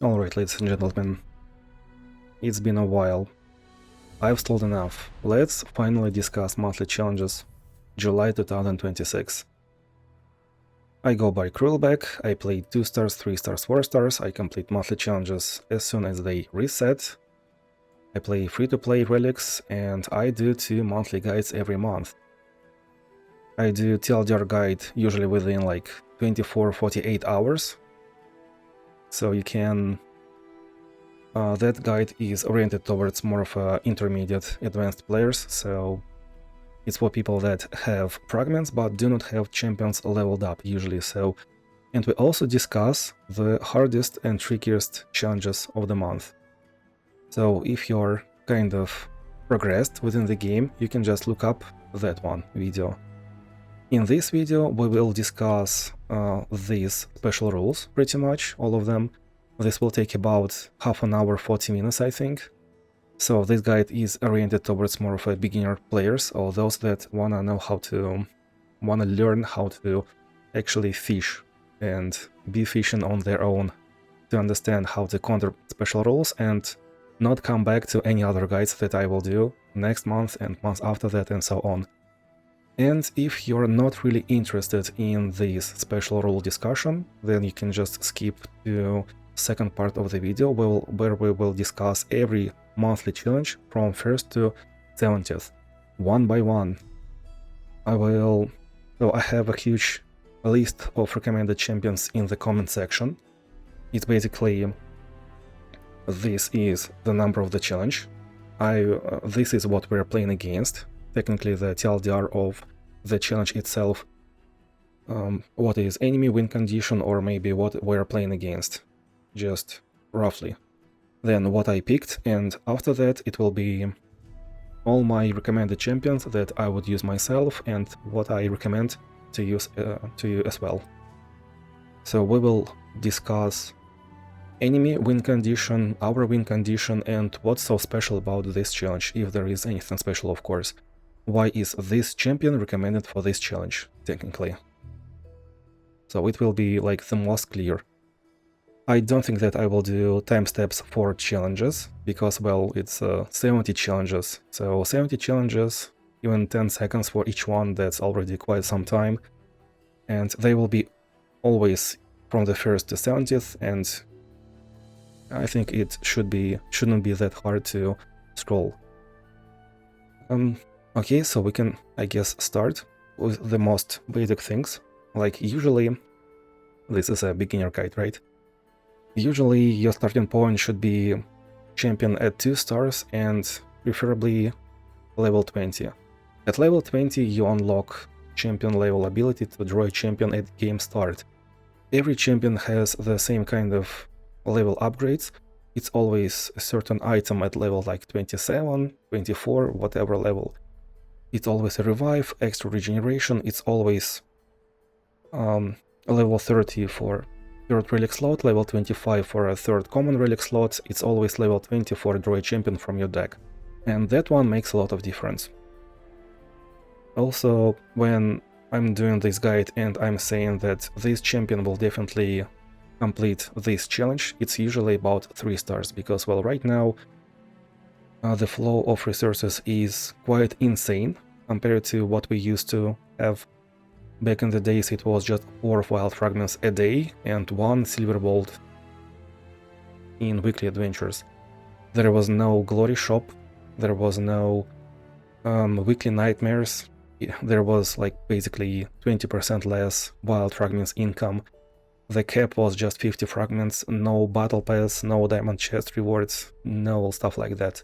Alright, ladies and gentlemen, it's been a while. I've stalled enough. Let's finally discuss monthly challenges, July 2026. I go by Krillback, I play 2 stars, 3 stars, 4 stars, I complete monthly challenges as soon as they reset. I play free-to-play relics, and I do 2 monthly guides every month. I do TLDR guide usually within like 24-48 hours, so you can that guide is oriented towards more of intermediate advanced players, so it's for people that have fragments but do not have champions leveled up usually. And we also discuss the hardest and trickiest challenges of the month. So if you're kind of progressed within the game, you can just look up that one video. In this video we will discuss these special rules, pretty much all of them. This will take about half an hour, 40 minutes, I think. So this guide is oriented towards more of a beginner players, or those that wanna learn how to actually fish and be fishing on their own, to understand how to counter special rules and not come back to any other guides that I will do next month and months after that and so on. And if you're not really interested in this special rule discussion, then you can just skip to second part of the video where we will discuss every monthly challenge from 1st to 70th, one by one. I have a huge list of recommended champions in the comment section. It's basically, this is the number of the challenge. This is what we're playing against. Technically the TLDR of the challenge itself, what is enemy win condition, or maybe what we're playing against, just roughly. Then what I picked, and after that it will be all my recommended champions that I would use myself and what I recommend to use to you as well. So we will discuss enemy win condition, our win condition, and what's so special about this challenge, if there is anything special, of course. Why is this champion recommended for this challenge, technically? So it will be like the most clear. I don't think that I will do time steps for challenges, because, well, it's 70 challenges. So 70 challenges, even 10 seconds for each one, that's already quite some time. And they will be always from the 1st to 70th, and I think it shouldn't be that hard to scroll. Okay, so we can, I guess, start with the most basic things. Like, usually, this is a beginner guide, right? Usually your starting point should be champion at 2 stars and preferably level 20. At level 20 you unlock champion level ability to draw a champion at game start. Every champion has the same kind of level upgrades. It's always a certain item at level like 27, 24, whatever level. It's always a revive, extra regeneration, it's always level 30 for 3rd relic slot, level 25 for a 3rd common relic slot, it's always level 20 for draw a champion from your deck. And that one makes a lot of difference. Also, when I'm doing this guide and I'm saying that this champion will definitely complete this challenge, it's usually about 3 stars, because, well, right now the flow of resources is quite insane compared to what we used to have. Back in the days it was just 4 wild fragments a day and 1 silver bolt in weekly adventures. There was no glory shop, there was no weekly nightmares, there was like basically 20% less wild fragments income. The cap was just 50 fragments, no battle pass, no diamond chest rewards, no stuff like that.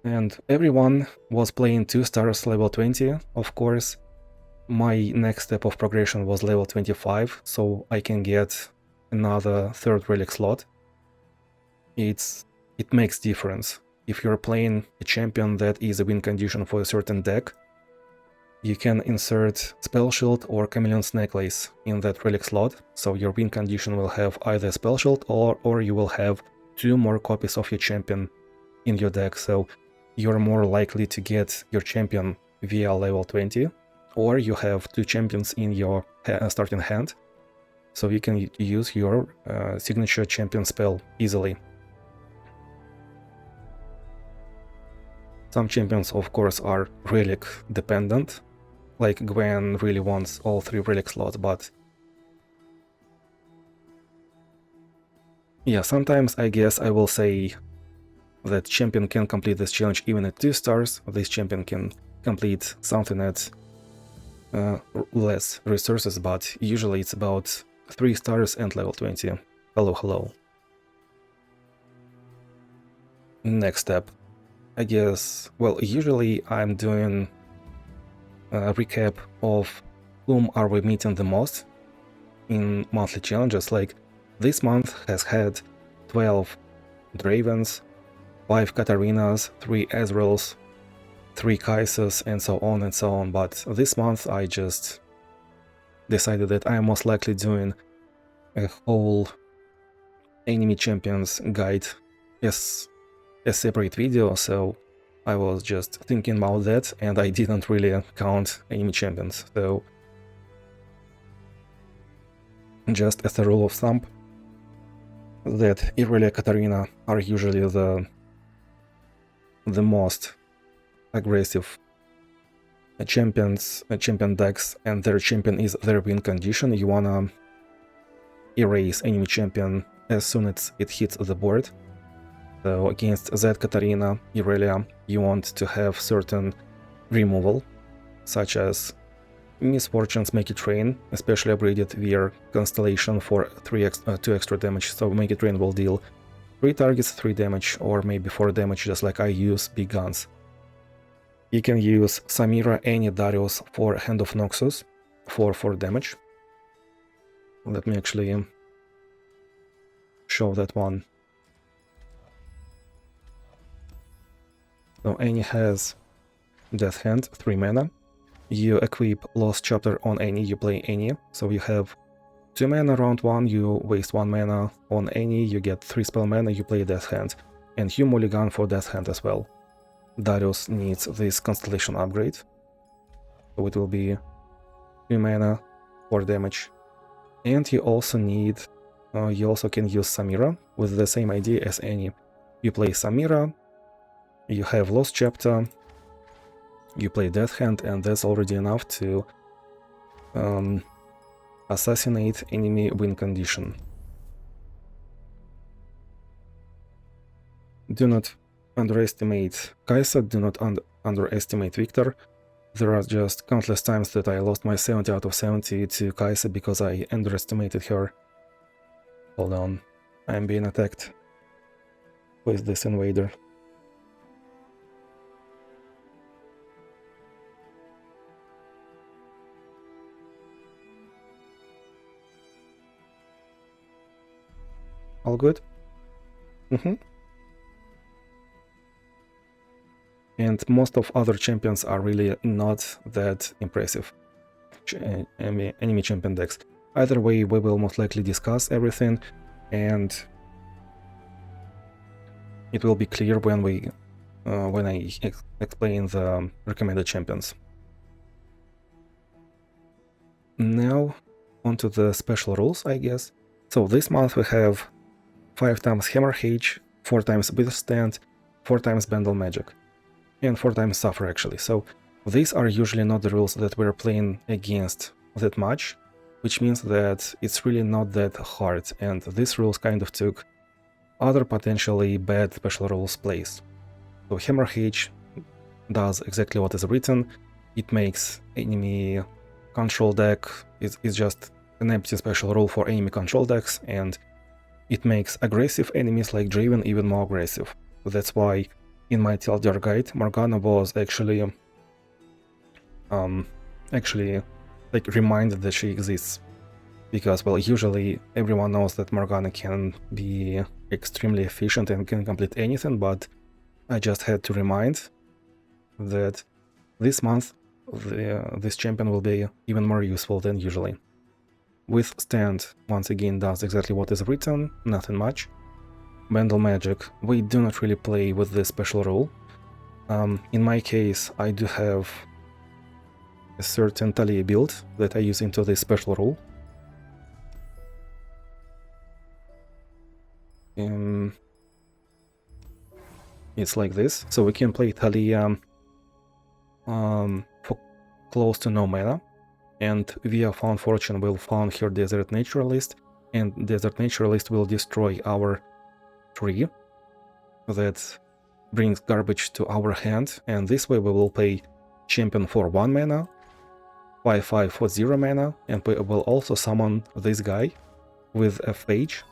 And everyone was playing 2 stars level 20, of course. My next step of progression was level 25, so I can get another 3rd relic slot. It makes difference. If you're playing a champion that is a win condition for a certain deck, you can insert Spell Shield or Chameleon's Necklace in that relic slot, so your win condition will have either Spell Shield or you will have 2 more copies of your champion in your deck, so you're more likely to get your champion via level 20, or you have 2 champions in your starting hand. so you can use your signature champion spell easily. Some champions, of course, are relic dependent, like Gwen really wants all 3 relic slots, but yeah, sometimes I guess I will say that champion can complete this challenge even at 2 stars. This champion can complete something at less resources, but usually it's about 3 stars and level 20. Hello. Next step. I guess, well, usually I'm doing a recap of whom are we meeting the most in monthly challenges. Like, this month has had 12 Dravens, 5 Katarinas, 3 Ezreals, 3 Kaisers, and so on, but this month I just decided that I am most likely doing a whole enemy champions guide as a separate video, so I was just thinking about that and I didn't really count enemy champions. So just as a rule of thumb, that Irelia Katarina are usually the most aggressive champion decks, and their champion is their win condition. You wanna erase enemy champion as soon as it hits the board. So against that Katarina, Irelia, you want to have certain removal, such as Misfortunes Make It Rain, especially upgraded via Constellation for 2 extra damage, so Make It Rain will deal 3 targets 3 damage, or maybe 4 damage, just like I use big guns. You can use Samira, Annie, Darius for Hand of Noxus for 4 damage. Let me actually show that one. So Annie has Death Hand, 3 mana. You equip Lost Chapter on Annie, you play Annie, so you have 2 mana round 1, you waste 1 mana on Annie, you get 3 spell mana, you play Death Hand, and you mulligan for Death Hand as well. Darius needs this Constellation upgrade, so it will be 3 mana, 4 damage. And you also need, you also can use Samira with the same idea as Annie. You play Samira, you have Lost Chapter, you play Death Hand, and that's already enough to assassinate enemy win condition. Do not underestimate Kai'Sa, do not underestimate Victor. There are just countless times that I lost my 70 out of 70 to Kai'Sa because I underestimated her. Hold on, I'm being attacked. Who is this invader? All good? And most of other champions are really not that impressive enemy champion decks. Either way, we will most likely discuss everything, and it will be clear when I explain the recommended champions. Now, onto the special rules, I guess. So this month we have 5 times Hammer Hage, 4 times Withstand, 4 times Bundle Magic, and 4 times Suffer actually. So these are usually not the rules that we're playing against that much, which means that it's really not that hard, and these rules kind of took other potentially bad special rules place. So Hammer Hage does exactly what is written. It makes enemy control deck, it's just an empty special rule for enemy control decks, and it makes aggressive enemies like Draven even more aggressive. That's why in my TLDR guide, Morgana was actually like reminded that she exists. Because, well, usually everyone knows that Morgana can be extremely efficient and can complete anything, but I just had to remind that this month this champion will be even more useful than usually. Withstand, once again, does exactly what is written, nothing much. Bundle Magic, we do not really play with this special rule. In my case, I do have a certain Talia build that I use into this special rule. It's like this. So we can play Thalia for close to no mana, and via Found Fortune will found her Desert Naturalist, and Desert Naturalist will destroy our tree that brings garbage to our hand, and this way we will play Champion for 1 mana, 5/5 for 0 mana, and we will also summon this guy with a Phage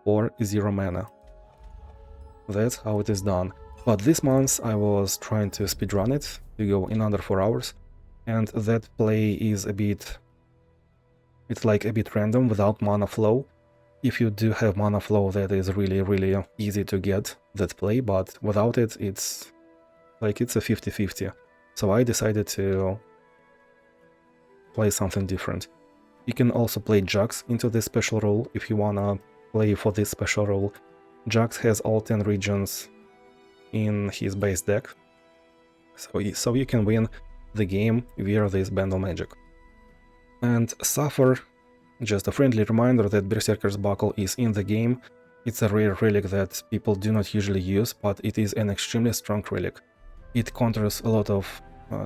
for 0 mana. That's how it is done. But this month I was trying to speedrun it, to go in under 4 hours, and that play is a bit... it's like a bit random without mana flow. If you do have mana flow, that is really easy to get that play, but without it, it's like it's a 50-50. So I decided to play something different. You can also play Jax into this special role if you wanna play for this special role. Jax has all 10 regions in his base deck, so you can win the game via this Band of Magic. And Suffer, just a friendly reminder that Berserker's Buckle is in the game. It's a rare relic that people do not usually use, but it is an extremely strong relic. It counters a lot of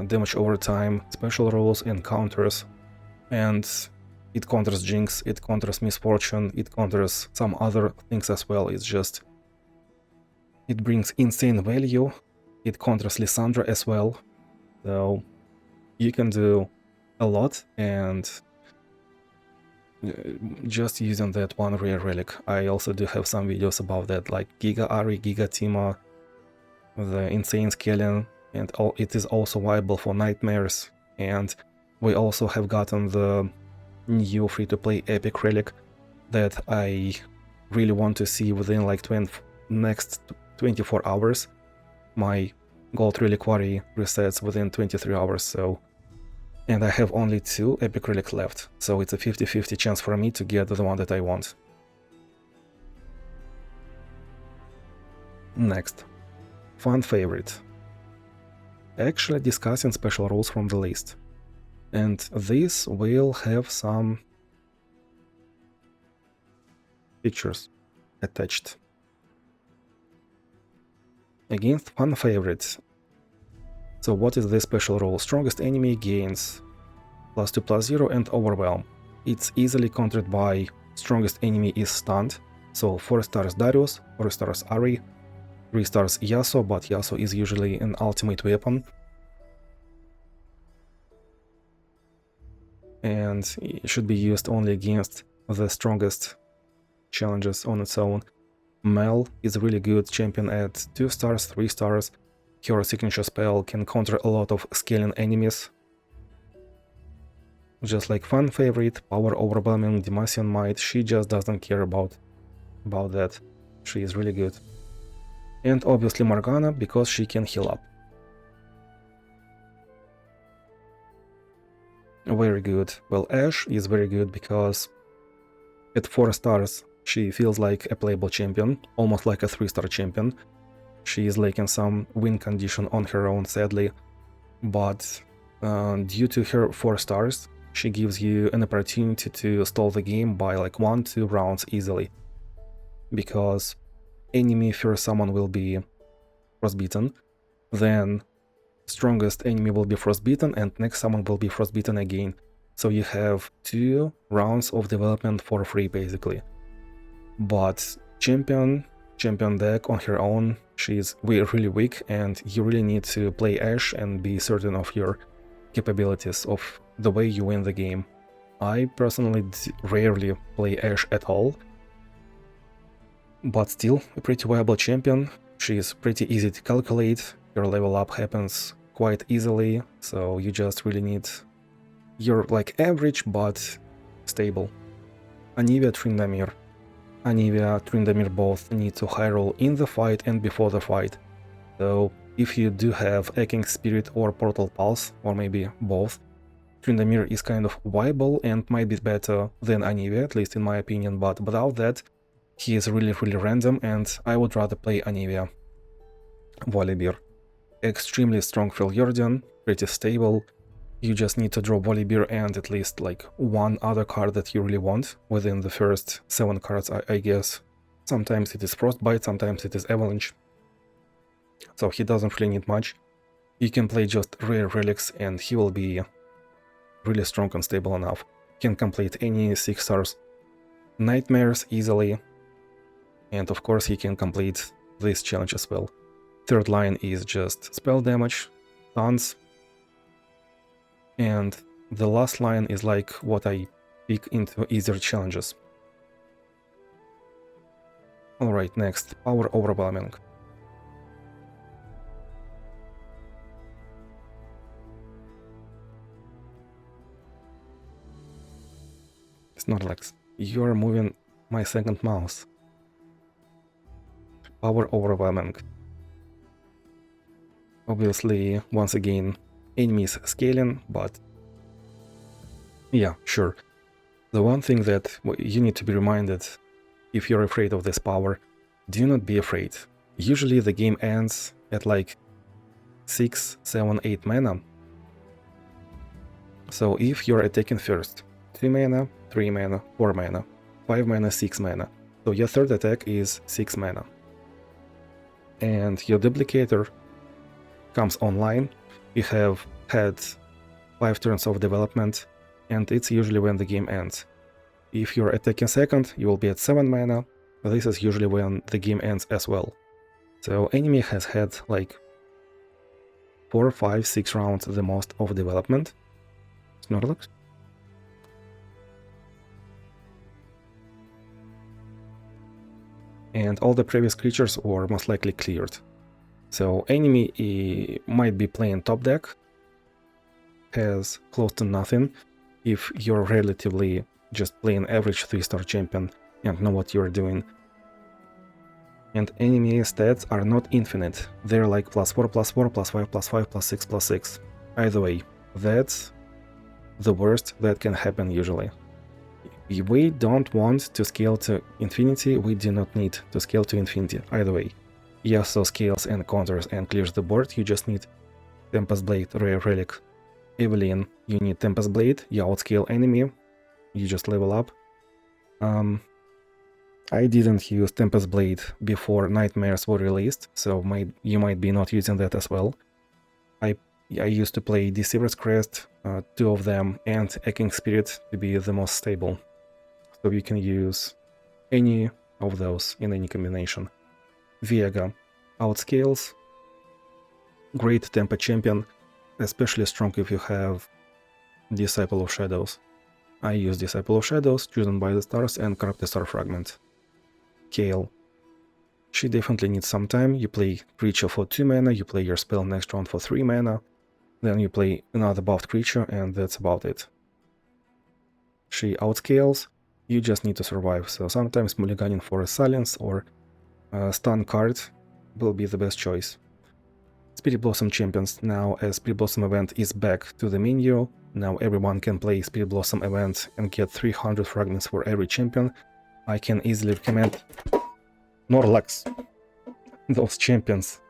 damage over time, special rolls and counters, and it counters Jinx, it counters Misfortune, it counters some other things as well. It's just... it brings insane value. It counters Lissandra as well, so you can do a lot, and just using that one rare relic. I also do have some videos about that, like Giga Ari, Giga Tima, the insane scaling, and it is also viable for nightmares. And we also have gotten the new free-to-play epic relic that I really want to see within like next 24 hours. My gold reliquary resets within 23 hours, so... and I have only 2 epic relics left, so it's a 50-50 chance for me to get the one that I want. Next, fan favorite. Actually discussing special rules from the list, and this will have some features attached. Against fan favorites. So what is this special rule? Strongest enemy gains +2/+0 and Overwhelm. It's easily countered by strongest enemy is stunned. So 4 stars Darius, 4 stars Ari, 3 stars Yasuo, but Yasuo is usually an ultimate weapon. And it should be used only against the strongest challenges on its own. Mel is a really good champion at 2 stars, 3 stars. Her signature spell can counter a lot of scaling enemies. Just like fan favorite, Power Overwhelming, Demacian Might, she just doesn't care about that. She is really good. And obviously Morgana, because she can heal up. Very good. Well, Ashe is very good because at 4 stars she feels like a playable champion, almost like a 3-star champion. She is lacking some win condition on her own, sadly, but due to her 4 stars, she gives you an opportunity to stall the game by like 1-2 rounds easily, because enemy first summon will be frostbitten, then strongest enemy will be frostbitten, and next summon will be frostbitten again. So you have 2 rounds of development for free, basically. But champion deck on her own, she's really weak, and you really need to play Ashe and be certain of your capabilities, of the way you win the game. I personally rarely play Ashe at all, but still a pretty viable champion. She is pretty easy to calculate, your level up happens quite easily, so you just really need... you're like average but stable. Anivia, Tryndamere. Anivia, Tryndamere both need to high roll in the fight and before the fight. So if you do have Eking Spirit or Portal Pulse, or maybe both, Tryndamere is kind of viable and might be better than Anivia, at least in my opinion, but without that, he is really random, and I would rather play Anivia. Volibear. Extremely strong Freljordian, pretty stable, You just need to draw Volibear and at least like one other card that you really want within the first 7 cards, I guess. Sometimes it is Frostbite, sometimes it is Avalanche. So he doesn't really need much. You can play just rare relics and he will be really strong and stable enough. Can complete any 6 stars nightmares easily. And of course he can complete this challenge as well. Third line is just spell damage, tons. And the last line is like what I pick into easier challenges. Alright, next, Power Overwhelming. Snorlax, you're moving my second mouse. Power Overwhelming. Obviously, once again, enemies scaling, but yeah, sure. The one thing that you need to be reminded, if you're afraid of this power, do not be afraid. Usually the game ends at like 6, 7, 8 mana. So if you're attacking first, 2 mana, 3 mana, 4 mana, 5 mana, 6 mana. So your third attack is 6 mana. And your duplicator comes online. You have had 5 turns of development, and it's usually when the game ends. If you're attacking second, you will be at 7 mana. This is usually when the game ends as well. So enemy has had like 4, 5, 6 rounds the most of development. Snorlax. And all the previous creatures were most likely cleared. So enemy might be playing top deck, has close to nothing if you're relatively just playing average 3-star champion and know what you're doing. And enemy stats are not infinite, they're like +4, +4, +5, +5, +6, +6. Either way, that's the worst that can happen usually. We don't want to scale to infinity, we do not need to scale to infinity, either way. Yasuo scales and counters and clears the board, you just need Tempest Blade, Rare Relic. Evelyn, you need Tempest Blade, you outscale enemy, you just level up. I didn't use Tempest Blade before Nightmares were released, so you might be not using that as well. I used to play Deceiver's Crest, 2 of them, and Aching Spirit to be the most stable. So you can use any of those in any combination. Viega outscales, great tempo champion, especially strong if you have Disciple of Shadows. I use Disciple of Shadows, Chosen by the Stars, and Corrupted Star Fragment. Kale. She definitely needs some time. You play creature for 2 mana, you play your spell next round for 3 mana, then you play another buffed creature, and that's about it. She outscales, you just need to survive, so sometimes mulliganing for a silence or a stun card will be the best choice. Spirit Blossom Champions. Now as Spirit Blossom event is back to the menu, now everyone can play Spirit Blossom event and get 300 fragments for every champion. I can easily recommend Snorlax. Those champions.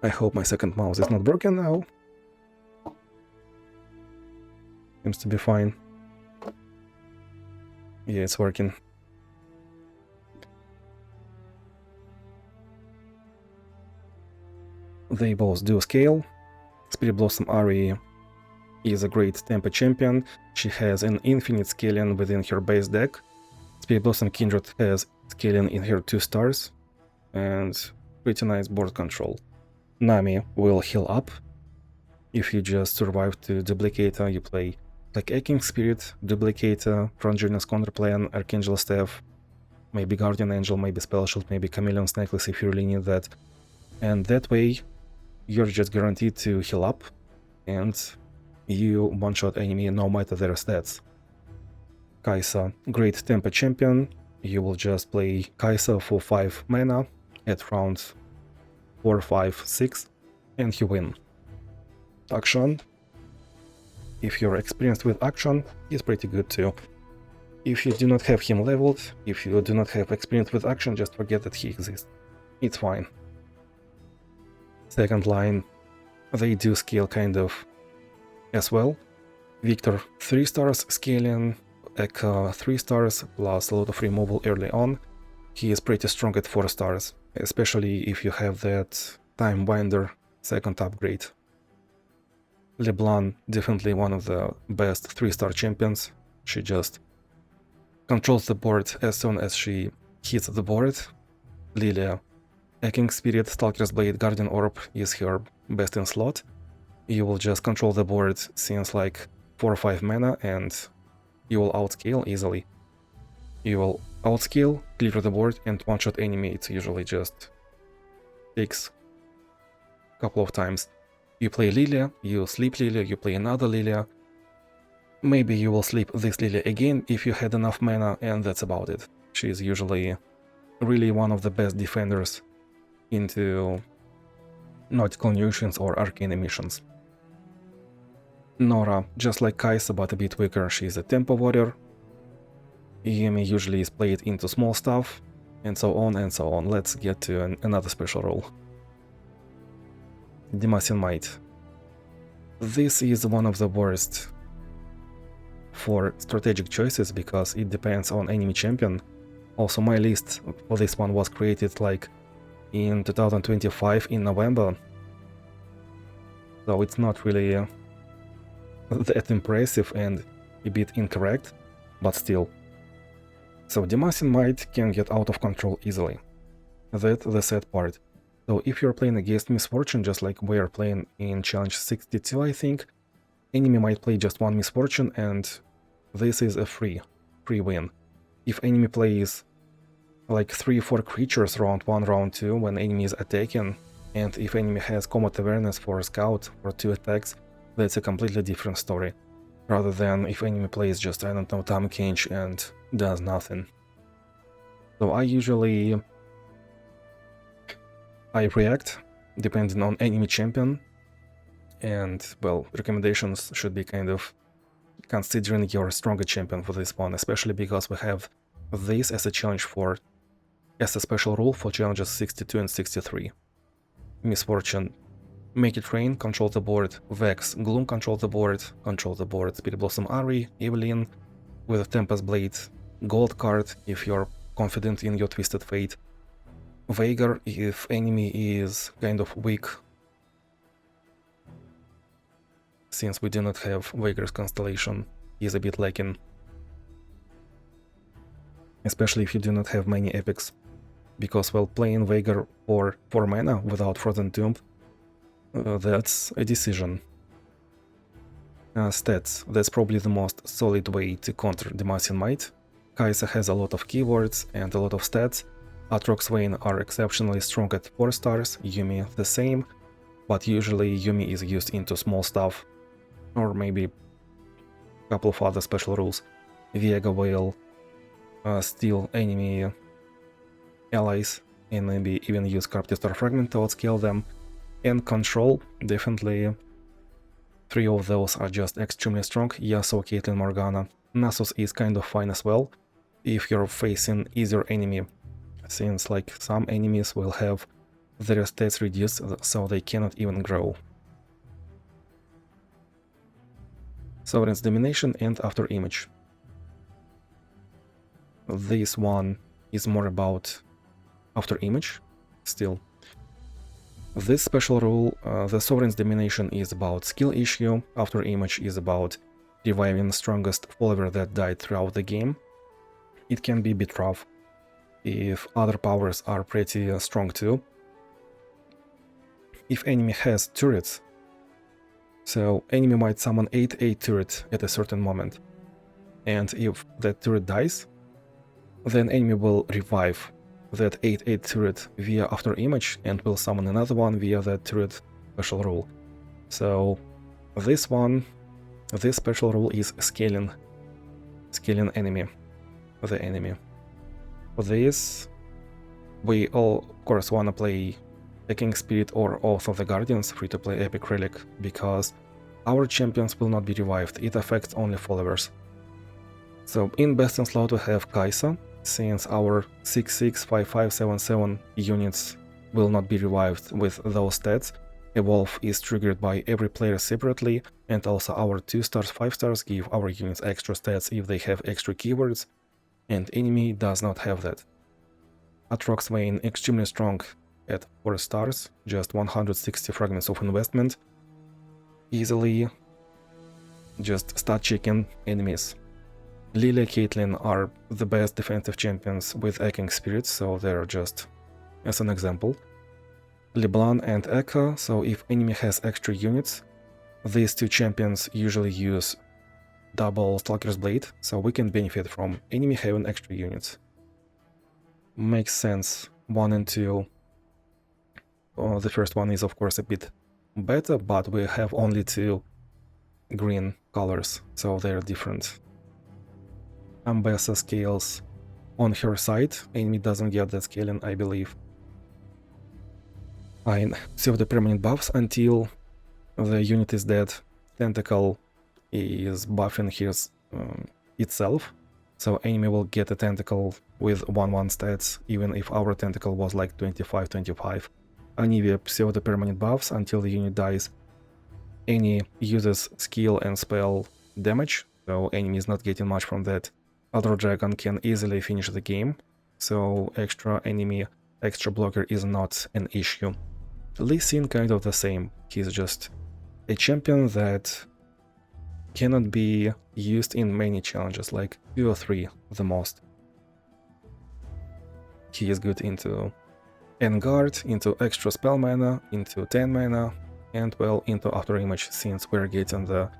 I hope my second mouse is not broken now. Seems to be fine. Yeah, it's working. They both do scale. Spirit Blossom Ari is a great tempo champion. She has an infinite scaling within her base deck. Spirit Blossom Kindred has scaling in her 2 stars and pretty nice board control. Nami will heal up. If you just survive to Duplicator, you play like Aching Spirit, Duplicator, Frontiers Counterplan, Archangel Staff, maybe Guardian Angel, maybe Spell Shield, maybe Chameleon's Necklace if you really need that. And that way, you're just guaranteed to heal up, and you one-shot enemy no matter their stats. Kai'Sa, great tempo champion. You will just play Kai'Sa for 5 mana at rounds 4, 5, 6, and you win. Akshan. If you're experienced with Akshan, he's pretty good too. If you do not have him leveled, if you do not have experience with Akshan, just forget that he exists. It's fine. Second line, they do scale kind of as well. Victor 3 stars scaling, Ekka 3 stars plus a lot of removal early on. He is pretty strong at 4 stars, especially if you have that Time Binder second upgrade. LeBlanc, definitely one of the best 3-star champions. She just controls the board as soon as she hits the board. Lilia, Eking Spirit, Stalker's Blade, Guardian Orb is her best in slot. You will just control the board since like 4 or 5 mana and you will outscale easily. You will outscale, clear the board and one-shot enemy. It usually just takes a couple of times. You play Lilia, you sleep Lilia, you play another Lilia. Maybe you will sleep this Lilia again if you had enough mana, and that's about it. She is usually really one of the best defenders into nautical nuisance or arcane emissions. Nora, just like Kai'Sa but a bit weaker, she is a tempo warrior. Yumi usually is played into small stuff, and so on and so on. Let's get to another special role. Demacian Might. This is one of the worst for strategic choices because it depends on enemy champion. Also, my list for this one was created like in 2025 in November, so it's not really that impressive and a bit incorrect, but still. So Demacian Might can get out of control easily. That's the sad part. So if you're playing against Misfortune, just like we are playing in Challenge 62, I think, enemy might play just one Misfortune and this is a free win. If enemy plays like 3-4 creatures round 1, round 2 when enemy is attacking, and if enemy has combat awareness for a scout for 2 attacks, that's a completely different story. Rather than if enemy plays just, I don't know, Tahm-Kench and does nothing. So I react depending on enemy champion, and well, recommendations should be kind of considering your stronger champion for this one, especially because we have this as a challenge as a special rule for challenges 62 and 63. Misfortune, make it rain, control the board. Vex, Gloom, control the board. Spirit Blossom Ari, Evelyn with Tempest Blade, gold card if you're confident in your Twisted Fate. Veigar if enemy is kind of weak, since we do not have Veigar's constellation, he is a bit lacking. Especially if you do not have many epics, because while playing Veigar for 4 mana without Frozen Tomb, that's a decision. Stats, that's probably the most solid way to counter Demacian Might. Kai'Sa has a lot of keywords and a lot of stats. Aatrox Vayne are exceptionally strong at 4 stars, Yumi the same, but usually Yumi is used into small stuff, or maybe a couple of other special rules. Viega will steal enemy allies, and maybe even use Corrupted Star Fragment to outscale them. And Control, definitely 3 of those are just extremely strong, Yasuo, Caitlyn, Morgana. Nasus is kind of fine as well, if you're facing easier enemy, since like some enemies will have their stats reduced so they cannot even grow. Sovereign's Domination and After Image. This one is more about After Image, still. This special rule, the Sovereign's Domination is about skill issue, After Image is about reviving the strongest follower that died throughout the game. It can be a bit rough if other powers are pretty strong too. If enemy has turrets, so enemy might summon 8/8 turret at a certain moment, and if that turret dies, then enemy will revive that 8/8 turret via After Image and will summon another one via that turret special rule. So this special rule is scaling enemy, the enemy. For this, we all of course wanna play a King Spirit or Oath of the Guardians free-to-play epic relic, because our champions will not be revived, it affects only followers. So in best in slot we have Kai'Sa, since our 6/6, 5/5, 7/7 units will not be revived with those stats, Evolve is triggered by every player separately, and also our 2 stars, 5 stars give our units extra stats if they have extra keywords, and enemy does not have that. Atrox Vayne extremely strong at 4 stars, just 160 fragments of investment, easily just start checking enemies. Lilia, Caitlyn are the best defensive champions with Echoing Spirits, so they're just as an example. LeBlanc and Echo, so if enemy has extra units, these 2 champions usually use double Stalker's Blade, so we can benefit from enemy having extra units. Makes sense, 1 and 2. The first one is of course a bit better, but we have only 2 green colors, so they're different. Ambessa scales on her side, enemy doesn't get that scaling, I believe. Fine, save the permanent buffs until the unit is dead. Tentacle is buffing his itself, so enemy will get a tentacle with 1-1 stats, even if our tentacle was like 25-25. Anivia save the permanent buffs until the unit dies. Any uses skill and spell damage, so enemy is not getting much from that. Other Dragon can easily finish the game, so extra enemy, extra blocker is not an issue. Lee Sin kind of the same, he's just a champion that cannot be used in many challenges, like 2 or 3 the most. He is good into Enguard, into extra spell mana, into 10 mana, and well, into After Image, since we're getting the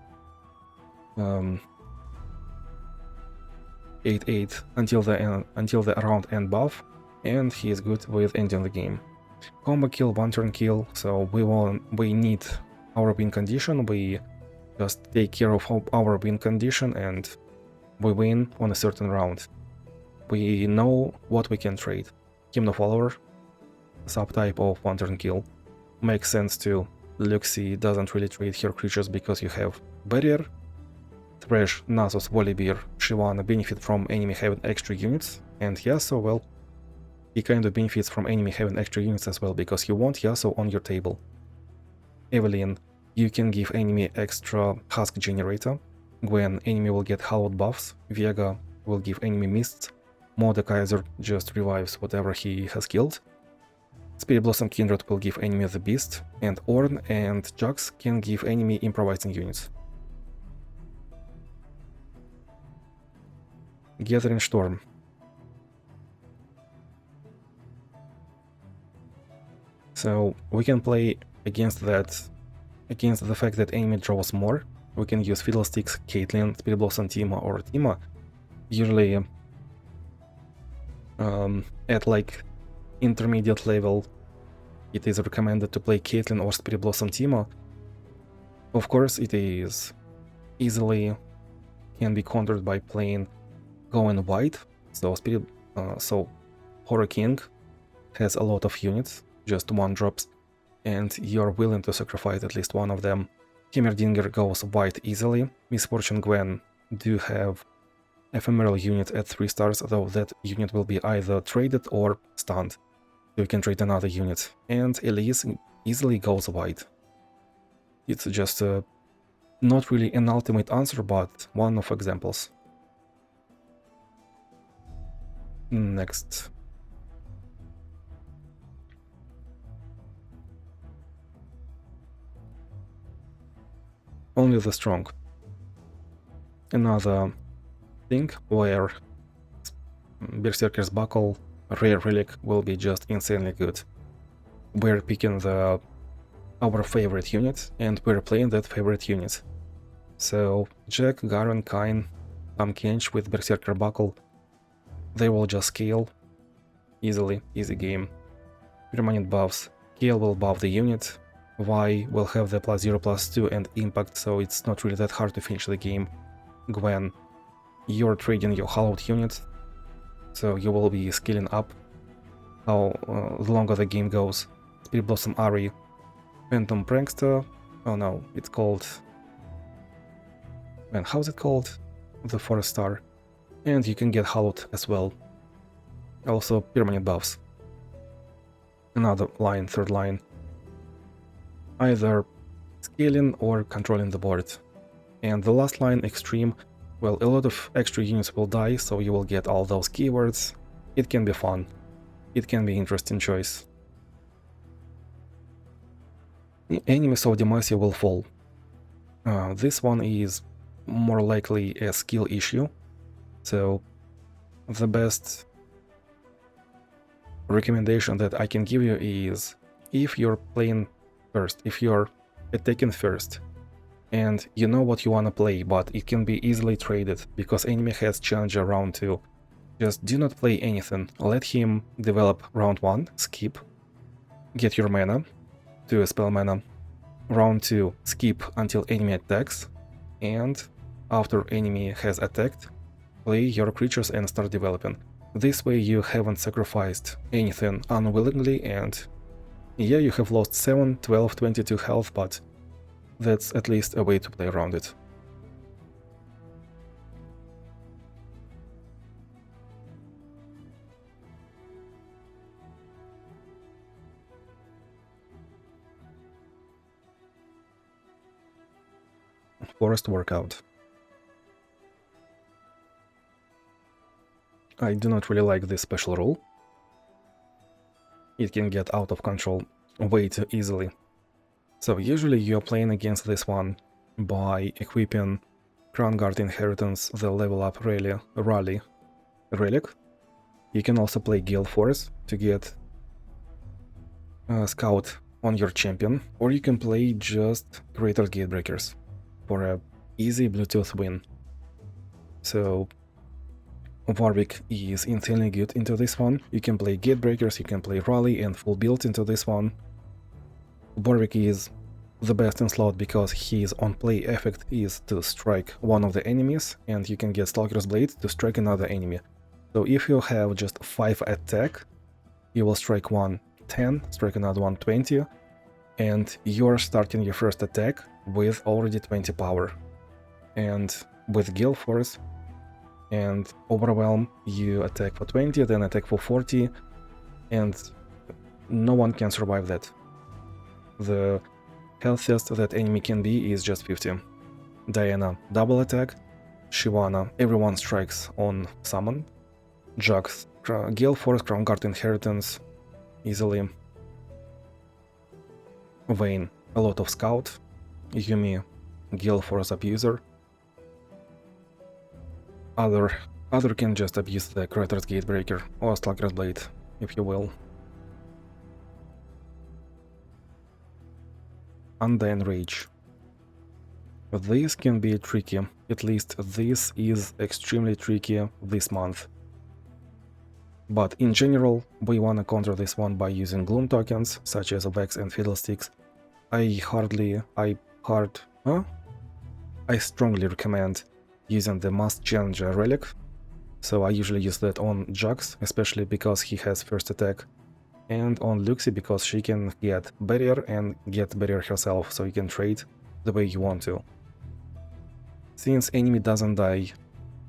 8-8 until the round end buff, and he is good with ending the game. Combo kill, 1 turn kill, so we need our win condition, we just take care of our win condition and we win on a certain round. We know what we can trade. Hymn Follower, subtype of 1 turn kill. Makes sense too. Luxie doesn't really trade her creatures because you have Barrier. Thresh, Nasus, Volibear, Shyvana benefit from enemy having extra units, and Yasuo, well, he kind of benefits from enemy having extra units as well, because you want Yasuo on your table. Evelynn, you can give enemy extra husk generator, when enemy will get hallowed buffs. Vega will give enemy mists. Mordekaiser just revives whatever he has killed. Spirit Blossom Kindred will give enemy the beast, and Ornn and Jax can give enemy improvising units. Gathering Storm. So we can play against the fact that enemy draws more. We can use Fiddlesticks, Caitlyn, Spirit Blossom Teema or Teema. Usually at like intermediate level it is recommended to play Caitlyn or Spirit Blossom Teema. Of course it is easily can be countered by playing going white, so Horror King has a lot of units, just 1-drops, and you're willing to sacrifice at least one of them. Heimerdinger goes white easily. Misfortune Gwen do have ephemeral unit at 3 stars, though that unit will be either traded or stunned, so you can trade another unit. And Elise easily goes white. It's just not really an ultimate answer, but one of examples. Next. Only the strong. Another thing where Berserker's Buckle, rare relic, will be just insanely good. We're picking our favorite unit, and we're playing that favorite unit. So Jack, Garen, Kayn, Tahm Kench with Berserker Buckle, they will just scale easily, easy game. Permanent buffs. Kayle will buff the unit. Vi will have the +0/+2 and impact, so it's not really that hard to finish the game. Gwen, you're trading your hallowed unit, so you will be scaling up the longer the game goes. Spirit Blossom Ahri, Phantom Prankster, oh no, it's called... Man, how's it called? The 4-star. And you can get hallowed as well. Also permanent buffs. Another line, third line. either scaling or controlling the board. And the last line, extreme, well, a lot of extra units will die, so you will get all those keywords. It can be fun. It can be interesting choice. Enemies of Demacia will fall. This one is more likely a skill issue, so the best recommendation that I can give you is if you're playing first, if you're attacking first, and you know what you want to play, but it can be easily traded because enemy has challenger round 2. Just do not play anything, let him develop round 1, skip, get your mana to spell mana, round 2, skip until enemy attacks, and after enemy has attacked, play your creatures and start developing. This way you haven't sacrificed anything unwillingly, and yeah, you have lost 7, 12, 22 health, but that's at least a way to play around it. Forest workout. I do not really like this special rule. It can get out of control way too easily. So usually you're playing against this one by equipping Crown Guard Inheritance, the level up Rally relic. You can also play Gale Force to get Scout on your champion, or you can play just Greater Gatebreakers for a easy Bluetooth win. So Warwick is insanely good into this one. You can play Gatebreakers, you can play Rally and full build into this one. Warwick is the best in slot because his on-play effect is to strike one of the enemies, and you can get Stalker's Blade to strike another enemy. So if you have just 5 attack, you will strike one 10, strike another one 20, and you're starting your first attack with already 20 power. And with Gale Force and Overwhelm, you attack for 20, then attack for 40, and no one can survive that. The healthiest that enemy can be is just 50. Diana, double attack. Shyvana, everyone strikes on summon. Jax, Gale Force, Crown Guard Inheritance, easily. Vayne, a lot of Scout. Yuumi, Gale Force Abuser. Other can just abuse the Creator's Gatebreaker or Stalker's Blade, if you will. Undying Rage. This can be tricky, at least this is extremely tricky this month. But in general, we wanna counter this one by using Gloom tokens, such as Vex and Fiddlesticks. I strongly recommend using the Must Challenger relic, so I usually use that on Jax, especially because he has first attack, and on Luxie because she can get barrier and get barrier herself, so you can trade the way you want to. Since enemy doesn't die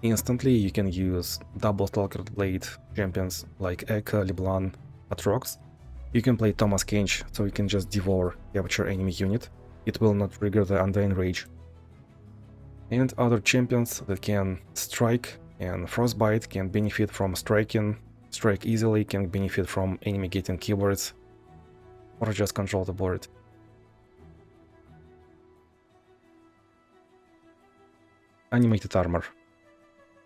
instantly, you can use double Stalker Blade champions like Eka, LeBlanc, Atrox. You can play Thomas Kench, so you can just devour capture enemy unit. It will not trigger the Undying Rage. And other champions that can strike and Frostbite can benefit from striking, strike easily, can benefit from enemy getting keywords, or just control the board. Animated armor.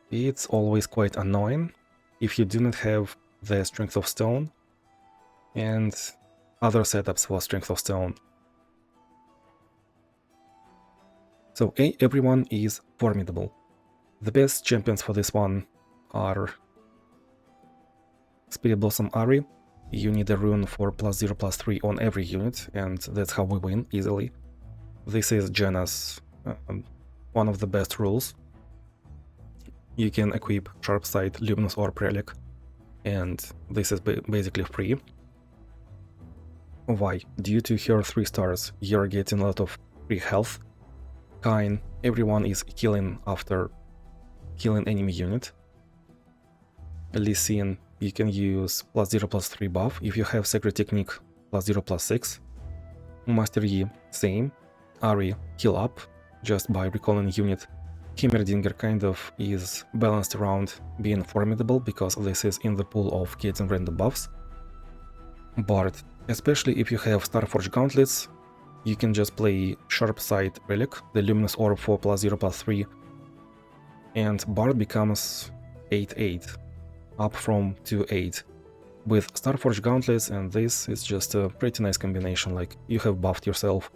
It's always quite annoying if you do not have the Strength of Stone and other setups for Strength of Stone. So everyone is formidable. The best champions for this one are Spirit Blossom Ari. You need a rune for +0/+3 on every unit, and that's how we win easily. This is Janna's one of the best rules. You can equip Sharpsight, Luminous Orb Relic, and this is basically free. Why? Due to her 3 stars, you're getting a lot of free health. Kain, everyone is killing after killing enemy unit. Lee Sin, you can use +0/+3 buff if you have Sacred Technique +0/+6. Master Yi, same. Ari, heal up, just by recalling unit. Heimerdinger kind of is balanced around being formidable, because this is in the pool of getting random buffs. Bard, especially if you have Starforged Gauntlets, you can just play Sharp Sight Relic, the Luminous Orb for +0/+3, and Bard becomes 8/8, up from 2/8. With Starforged Gauntlets, and this is just a pretty nice combination, like you have buffed yourself.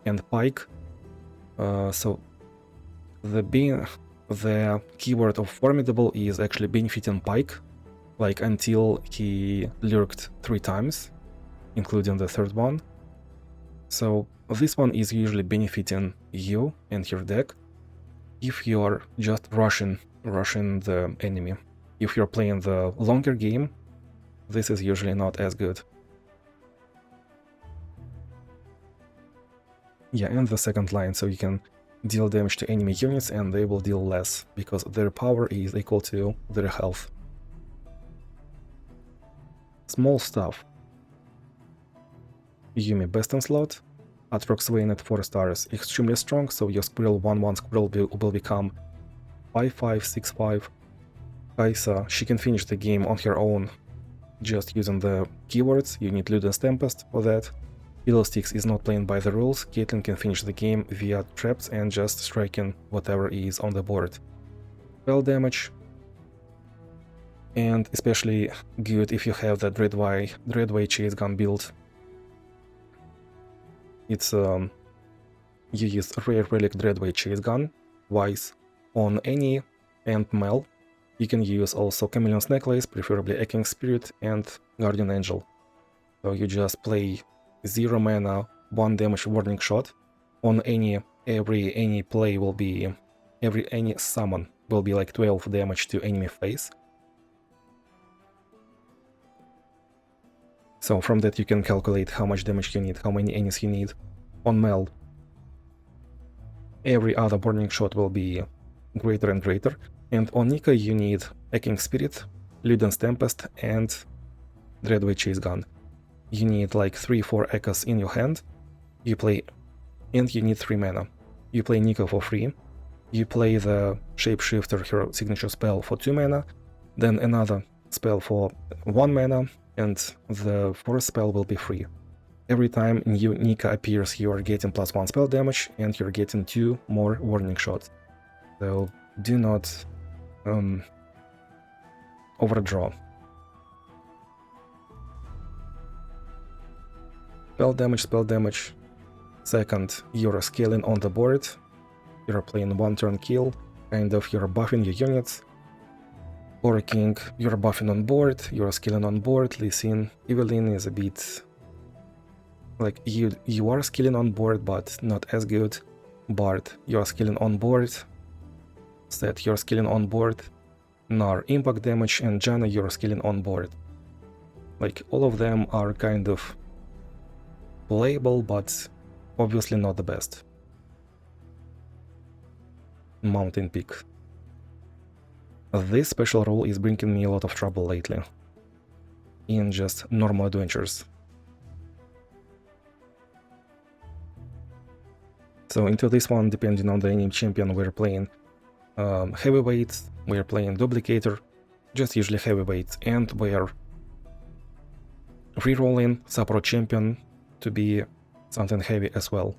And Pike, so the keyword of formidable is actually benefiting Pike, like until he lurked 3 times, including the third one. So this one is usually benefiting you and your deck if you're just rushing the enemy. If you're playing the longer game, this is usually not as good. Yeah, and the second line, so you can deal damage to enemy units and they will deal less, because their power is equal to their health. Small stuff. Yuumi best in slot. Aatrox Vayne at 4 stars, extremely strong, so your squirrel 1/1 squirrel will become 5/5, 6/5. Kai'Sa, she can finish the game on her own, just using the keywords. You need Luden's Tempest for that. Fiddlesticks is not playing by the rules. Caitlyn can finish the game via traps and just striking whatever is on the board. Spell damage, and especially good if you have the Dreadway Chase Gun build. It's you use Rare Relic Dreadway Chase Gun twice on any End Mel. You can use also Chameleon's Necklace, preferably Echoing Spirit, and Guardian Angel. So you just play 0 mana, 1 damage warning shot on any play will be any summon will be like 12 damage to enemy face. So from that you can calculate how much damage you need, how many enemies you need. On Mel, every other burning shot will be greater and greater. And on Nika you need Echoing Spirit, Luden's Tempest, and Dreadway Chase Gun. You need like 3-4 echoes in your hand. You play, and you need 3 mana. You play Nika for free. You play the Shapeshifter, her signature spell, for 2 mana. Then another spell for 1 mana, and the 4th spell will be free. Every time new Nika appears, you are getting +1 spell damage, and you're getting 2 more warning shots. So do not overdraw. Spell damage. Second, you're scaling on the board. You're playing 1 turn kill, kind of you're buffing your units. Aura King, you're buffing on board, you're scaling on board. Lee Sin, Evelyn is a bit like you are scaling on board, but not as good. Bard, you're scaling on board. Set, you're scaling on board. Nar, impact damage, and Janna, you're scaling on board. Like all of them are kind of playable, but obviously not the best. Mountain Peak. This special role is bringing me a lot of trouble lately in just normal adventures. So into this one, depending on the enemy champion, we're playing heavyweight, we're playing duplicator, just usually heavyweight, and we're rerolling support champion to be something heavy as well.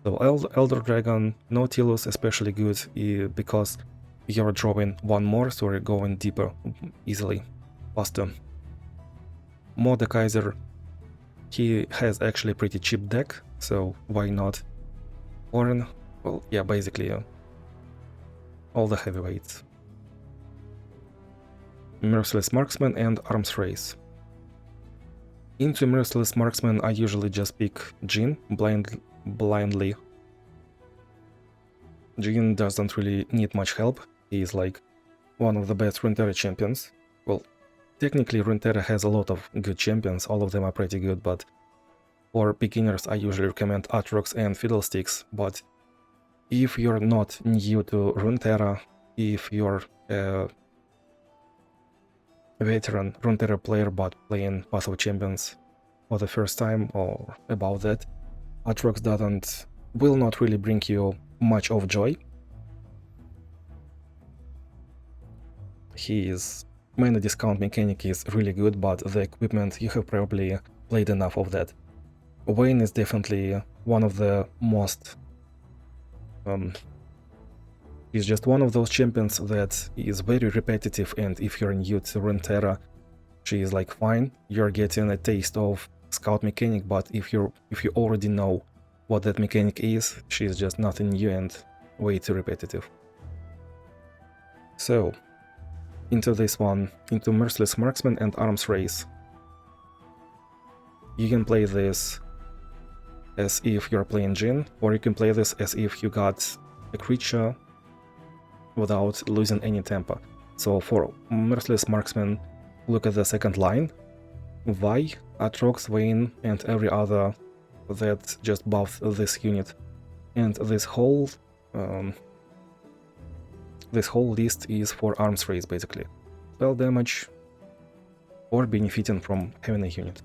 So Elder Dragon, Nautilus especially good because you're drawing 1 more, so we're going deeper easily, faster. Mordekaiser, he has actually a pretty cheap deck, so why not? Orin, well, yeah, basically all the heavyweights. Merciless Marksman and Arms Race. Into Merciless Marksman I usually just pick Jhin blindly. Jhin doesn't really need much help, he is like one of the best Runeterra champions. Well, technically Runeterra has a lot of good champions, all of them are pretty good, but for beginners I usually recommend Aatrox and Fiddlesticks. But if you're not new to Runeterra, if you're a veteran Runeterra player but playing PathOfChampions for the first time or about that, Aatrox will not really bring you much of joy. His mana discount mechanic is really good, but the equipment, you have probably played enough of that. Vayne is definitely one of the most... he's just one of those champions that is very repetitive, and if you're new to Runeterra, she is like fine, you're getting a taste of scout mechanic, but if you already know what that mechanic is, she's just nothing new and way too repetitive. So, into this one, into Merciless Marksman and Arms Race. You can play this as if you're playing Jhin, or you can play this as if you got a creature without losing any tempo. So for Merciless Marksman, look at the second line. Vi, Aatrox, Vayne, and every other that just buffs this unit. And this whole list is for arms race, basically. Spell damage or benefiting from having a unit.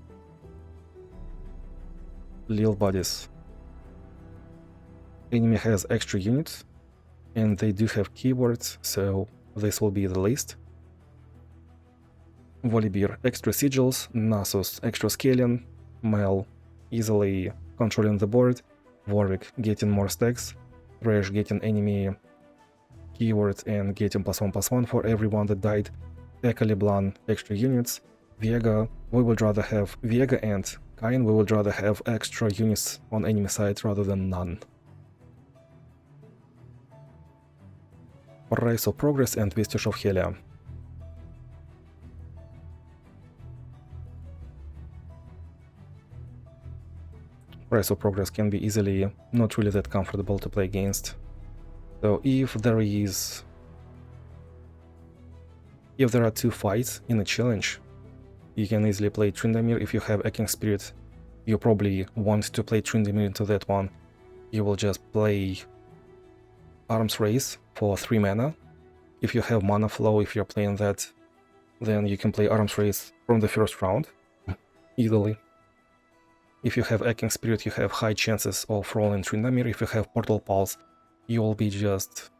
Lil bodies. Enemy has extra units, and they do have keywords, so this will be the list. Volibear, extra sigils, Nasus, extra scaling, Mel, easily controlling the board, Warwick, getting more stacks, Thresh, getting enemy keywords and getting +1/+1 for everyone that died, Eka LeBlanc, extra units, Viega, we would rather have Viega and Kayn, we would rather have extra units on enemy side rather than none. Rise of Progress and Vestige of Helia. Rise of Progress can be easily not really that comfortable to play against. So if there are two fights in a challenge, you can easily play Tryndamere. If you have Eking Spirit, you probably want to play Tryndamere into that one. You will just play Arms Race for 3 mana. If you have Mana Flow, if you're playing that, then you can play Arms Race from the first round, easily. If you have Eking Spirit, you have high chances of rolling Tryndamere. If you have Portal Pulse, you will be just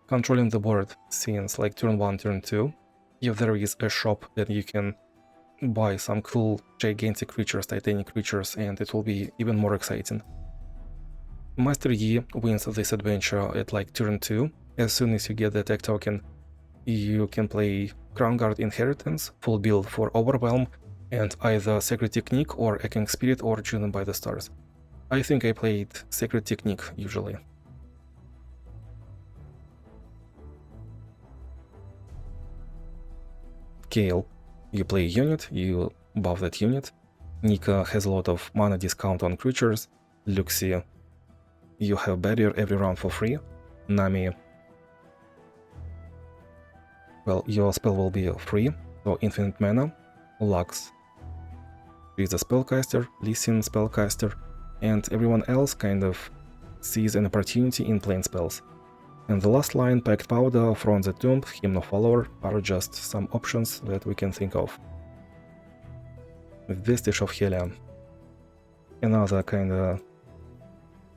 controlling the board since like turn 1, turn 2. If there is a shop that you can buy some cool gigantic creatures, titanic creatures, and it will be even more exciting. Master Yi wins this adventure at like turn 2. As soon as you get the tech token, you can play Crown Guard Inheritance, full build for Overwhelm, and either Sacred Technique or Eking Spirit or Chosen by the Stars. I think I played Sacred Technique usually. Kale, you play a unit, you buff that unit. Nika has a lot of mana discount on creatures. Luxie, you have barrier every round for free. Nami, well, your spell will be free, so infinite mana. Lux, she's a spellcaster, Lee Sin spellcaster, and everyone else kind of sees an opportunity in playing spells. And the last line, Packed Powder, From the Tomb, Hymn of Follower, are just some options that we can think of. Vestige of Helia, another kinda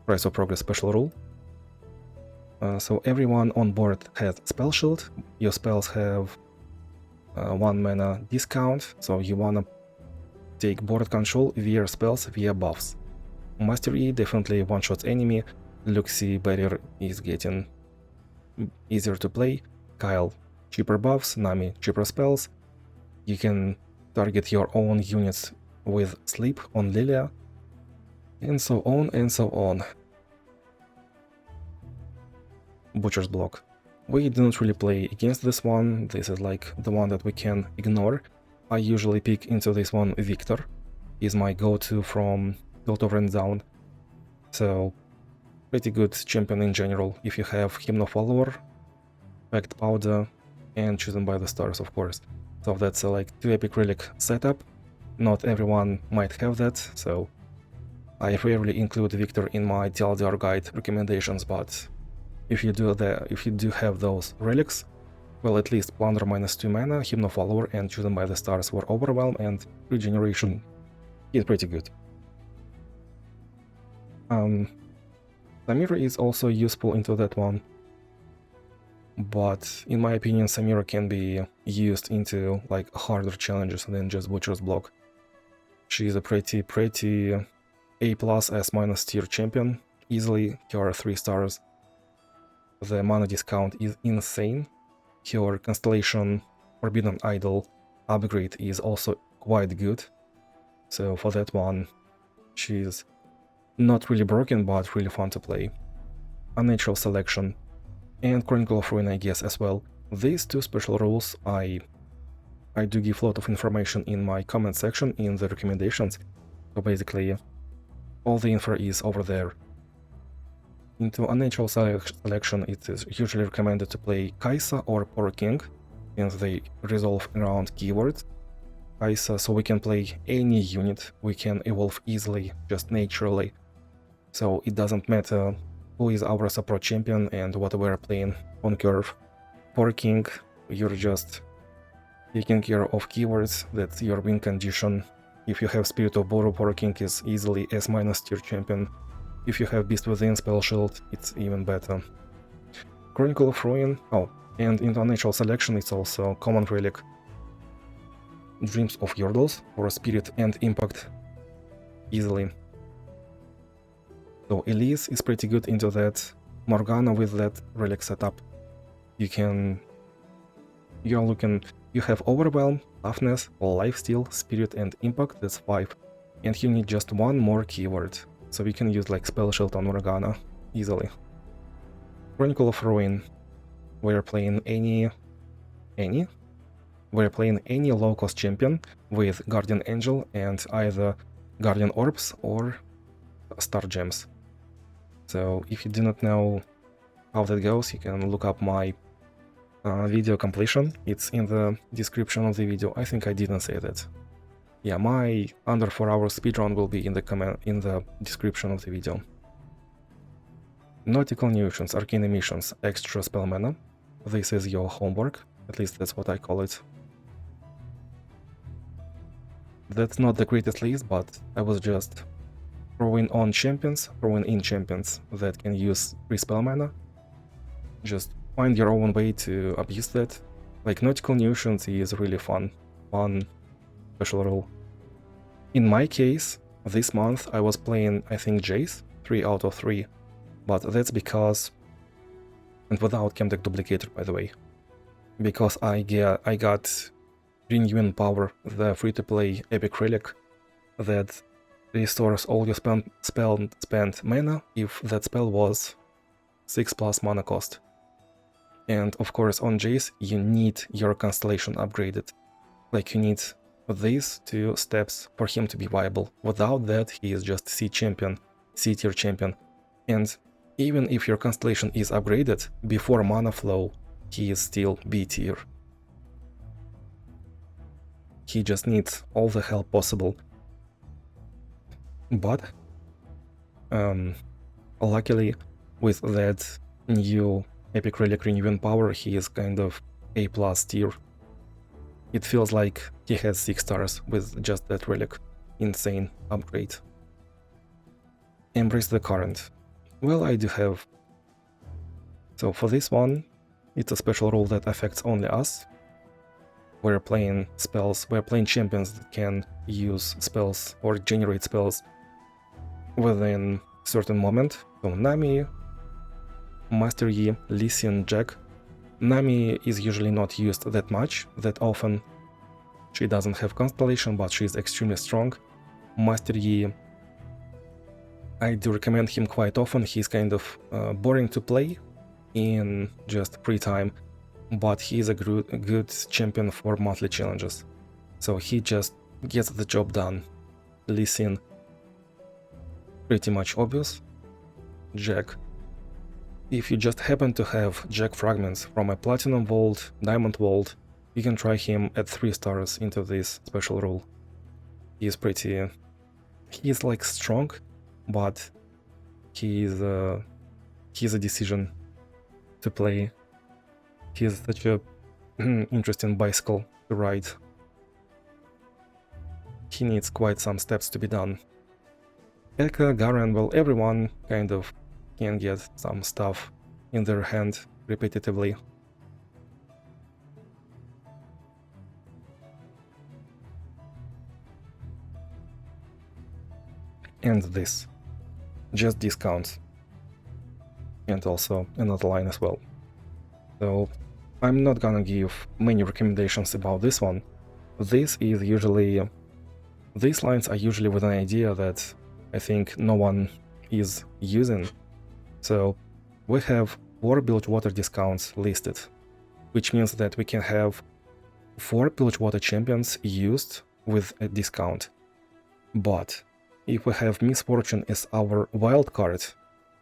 Rise of Progress special rule. So everyone on board has Spell Shield, your spells have 1 mana discount, so you wanna take board control via spells, via buffs. Master E definitely one-shots enemy, Luxie barrier is getting easier to play, Kyle cheaper buffs, Nami cheaper spells, you can target your own units with Sleep on Lilia, and so on and so on. Butcher's Block. We didn't really play against this one, this is like the one that we can ignore. I usually pick into this one Victor, is my go-to from Build Over and Down. So, pretty good champion in general if you have Hymn of Follower, Packed Powder, and Chosen by the Stars, of course. So that's like 2 epic relic setup. Not everyone might have that, so I rarely include Victor in my TLDR guide recommendations, but if you do have those relics, well, at least Plunder -2 mana, Hymn of Follower, and Chosen by the Stars for Overwhelm and Regeneration is pretty good. Samira is also useful into that one, but in my opinion Samira can be used into like harder challenges than just Butcher's Block. She's a pretty A+ S- tier champion, easily her 3 stars. The mana discount is insane. Her Constellation Forbidden Idol upgrade is also quite good. So for that one, she's not really broken, but really fun to play. Unnatural Selection and Chronicle of Ruin, I guess, as well. These two special rules, I do give a lot of information in my comment section in the recommendations. So basically, all the info is over there. Into Unnatural Selection, it is usually recommended to play Kai'Sa or Pork King, and they resolve around keywords. Kai'Sa, so we can play any unit, we can evolve easily, just naturally. So it doesn't matter who is our support champion and what we're playing on curve. Pork King, you're just taking care of keywords, that's your win condition. If you have Spirit of Boru, Pork King is easily S- tier champion. If you have Beast Within Spell Shield, it's even better. Chronicle of Ruin, oh, and in Unnatural Selection it's also common relic. Dreams of Yordles for Spirit and Impact easily. So Elise is pretty good into that. Morgana with that relic setup. You have Overwhelm, Toughness, Lifesteal, Spirit and Impact, that's 5. And you need just one more keyword. So we can use like Spell Shield on Morgana easily. Chronicle of Ruin. We're playing any low-cost champion with Guardian Angel and either Guardian Orbs or Star Gems. So if you do not know how that goes, you can look up my video completion. It's in the description of the video. I think I didn't say that. Yeah, my under 4 hours speedrun will be in the description of the video. Nautical Nuisance, Arcane Emissions, extra spell mana. This is your homework, at least that's what I call it. That's not the greatest list, but I was just throwing in champions that can use 3 spell mana. Just find your own way to abuse that. Like Nautical Nuisance is really fun special rule. In my case, this month I was playing, I think, Jace, 3 out of 3, but that's because, and without Chemdeck Duplicator, by the way, because I got Renewing Power, the free-to-play epic relic that restores all your spent mana if that spell was 6+ mana cost. And of course on Jace you need your Constellation upgraded. Like you need these 2 steps for him to be viable. Without that he is just C tier champion. And even if your Constellation is upgraded before mana flow, he is still B tier. He just needs all the help possible. But luckily with that new epic relic Renewing Power, he is kind of A+ tier. It feels like he has 6 stars with just that relic. Insane upgrade. Embrace the Current. Well, I do have. So for this one, it's a special rule that affects only us. We're playing champions that can use spells or generate spells within a certain moment. So Nami, Master Yi, Lee Sin, Jack. Nami is usually not used that often. She doesn't have Constellation, but she's extremely strong. Master Yi, I do recommend him quite often. He's kind of boring to play in just free time, but he's a good champion for monthly challenges. So he just gets the job done. Lee Sin, pretty much obvious. Jack. If you just happen to have Jack fragments from a Platinum Vault, Diamond Vault, you can try him at 3 stars into this special rule. He's like strong, but he's a decision to play. He's such a interesting bicycle to ride. He needs quite some steps to be done. Eka, Garen, well, everyone kind of can get some stuff in their hand repetitively. And this. Just discounts. And also another line as well. So I'm not gonna give many recommendations about this one. This is usually... These lines are usually with an idea that I think no one is using. So we have 4 Bilgewater discounts listed, which means that we can have 4 Bilgewater champions used with a discount. But if we have Misfortune as our wild card,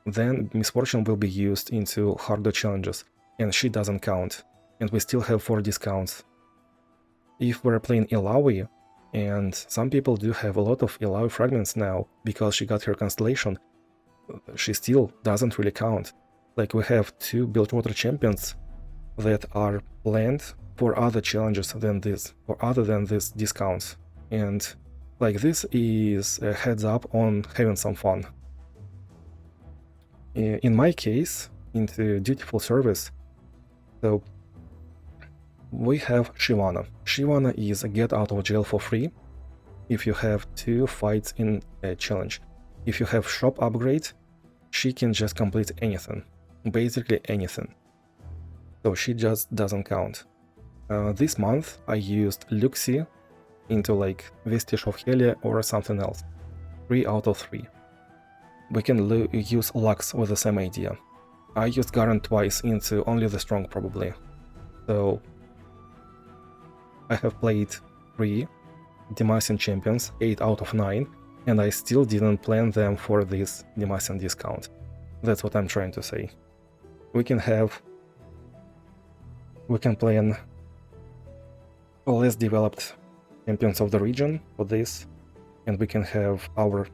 then Misfortune will be used into harder challenges, and she doesn't count, and we still have 4 discounts. If we're playing Illaoi, and some people do have a lot of Illaoi fragments now because she got her constellation, she still doesn't really count. Like, we have 2 Bilgewater champions that are planned for other challenges than this, or other than these discounts. And like, this is a heads up on having some fun. In my case, into Dutiful Service, so we have Shyvana. Shyvana is a get out of jail for free if you have 2 fights in a challenge. If you have shop upgrade, she can just complete anything, basically anything. So she just doesn't count. This month I used Luxie into like Vestige of Helia or something else. 3 out of 3. We can use Lux with the same idea. I used Garen twice into only the strong probably. So I have played 3 Demacian champions, 8 out of 9, and I still didn't plan them for this Demacian discount. That's what I'm trying to say. We can plan less developed champions of the region for this, and we can have our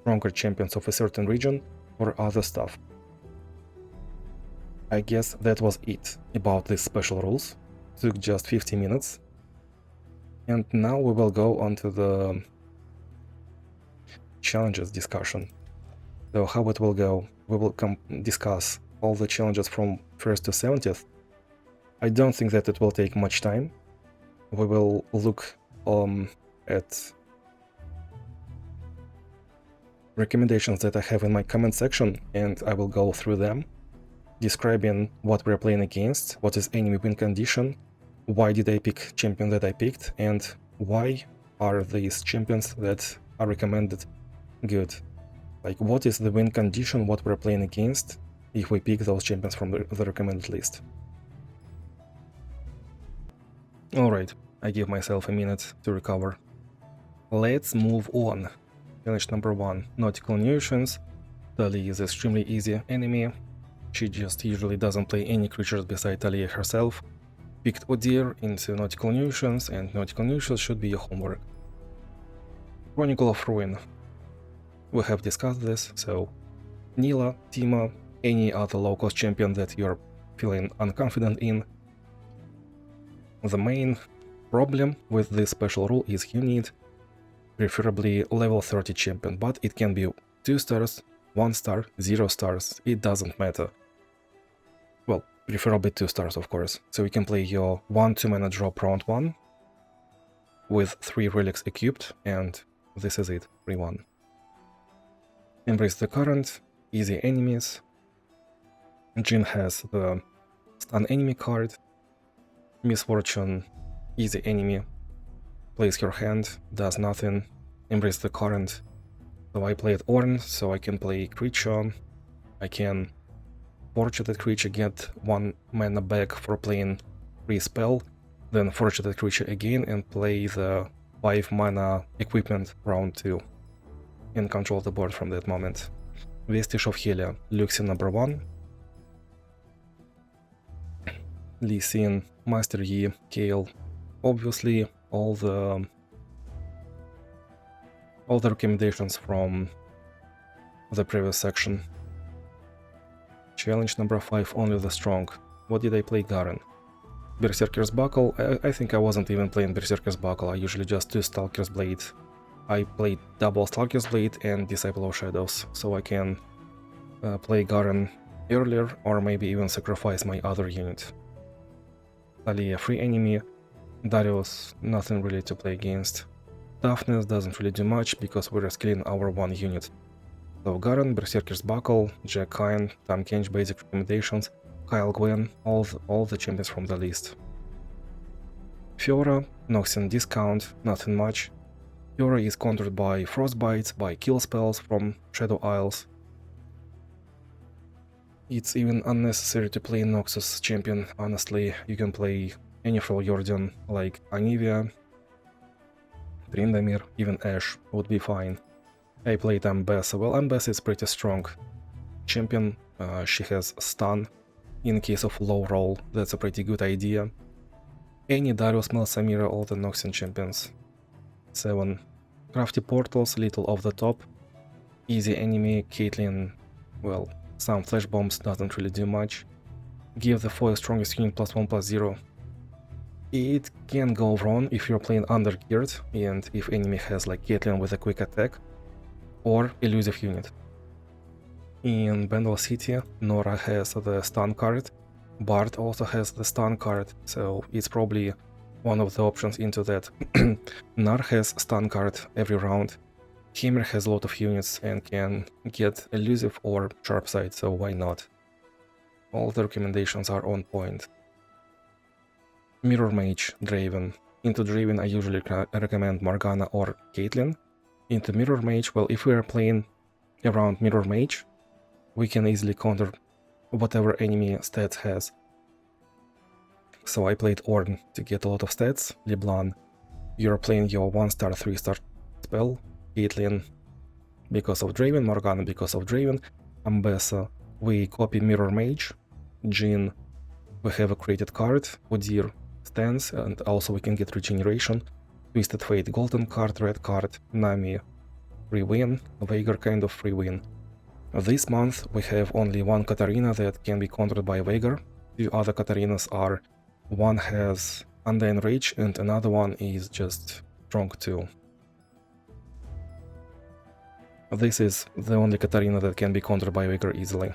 stronger champions of a certain region for other stuff. I guess that was it about these special rules. Took just 50 minutes. And now we will go on to the challenges discussion. So how it will go, we will discuss all the challenges from 1st to 70th. I don't think that it will take much time. We will look at recommendations that I have in my comment section, and I will go through them, describing what we're playing against, what is enemy win condition, why did I pick champion that I picked, and why are these champions that are recommended good. Like, what is the win condition, what we're playing against, if we pick those champions from the recommended list. Alright, I give myself a minute to recover. Let's move on. Challenge number 1, Nautical Nuisance. Talia is extremely easy enemy. She just usually doesn't play any creatures beside Talia herself. Picked Odir into Nautical Nuisance, and Nautical Nuisance should be your homework. Chronicle of Ruin. We have discussed this, so Nila, Tima, any other low-cost champion that you're feeling unconfident in. The main problem with this special rule is you need preferably level 30 champion, but it can be 2 stars, 1 star, 0 stars, it doesn't matter. Well, preferably 2 stars, of course. So you can play your 1-2 mana drop round 1 with 3 relics equipped, and this is it, 3-1. Embrace the Current, easy enemies. Jhin has the stun enemy card. Misfortune, easy enemy. Plays her hand, does nothing. Embrace the Current. So I played Ornn, so I can play creature. I can forge that creature, get 1 mana back for playing 3 spell, then forge that creature again and play the 5 mana equipment round 2. And control the board from that moment. Vestige of Helia, Luxie number 1. Lee Sin, Master Yi, Kayle. Obviously, all the recommendations from the previous section. Challenge number 5, only the strong. What did I play? Garen. Berserker's Buckle. I think I wasn't even playing Berserker's Buckle, I usually just do Stalker's Blade. I played double Stalker's Blade and Disciple of Shadows, so I can play Garen earlier or maybe even sacrifice my other unit. Ali a free enemy, Darius nothing really to play against. Toughness doesn't really do much because we're skilling our one unit. So Garen, Berserker's Buckle, Jack Kine, Tam Kench basic recommendations, Kyle Gwen, all the champions from the list. Fiora, Noxian discount, nothing much. Fiora is countered by Frostbites, by kill spells from Shadow Isles. It's even unnecessary to play Noxus champion, honestly. You can play any full Jordan like Anivia, Tryndamere, even Ashe would be fine. I played Ambessa. Well, Ambessa is pretty strong champion. She has stun. In case of low roll, that's a pretty good idea. Any Darius, Mel, Samira, all the Noxian champions. 7. Crafty portals, little off the top. Easy enemy, Caitlyn, well, some flash bombs doesn't really do much. Give the foil strongest unit +1/+0. It can go wrong if you're playing undergeared and if enemy has like Caitlyn with a quick attack or elusive unit. In Bandle City, Nora has the stun card, Bard also has the stun card, so it's probably one of the options into that. Nar has stun card every round. Hammer has a lot of units and can get elusive or sharp side, so why not? All the recommendations are on point. Mirror Mage, Draven. Into Draven I usually recommend Morgana or Caitlyn. Into Mirror Mage, well, if we are playing around Mirror Mage, we can easily counter whatever enemy stats has. So I played Ornn to get a lot of stats. LeBlanc, you're playing your 1-star, 3-star spell. Caitlyn, because of Draven. Morgana, because of Draven. Ambessa, we copy Mirror Mage. Jhin, we have a created card. Udyr, stance, and also we can get regeneration. Twisted Fate, golden card, red card. Nami, free win. Veigar, kind of free win. This month we have only one Katarina that can be countered by Veigar. Two other Katarinas are, one has Undying Rage and another one is just strong too. This is the only Katarina that can be countered by Veigar easily.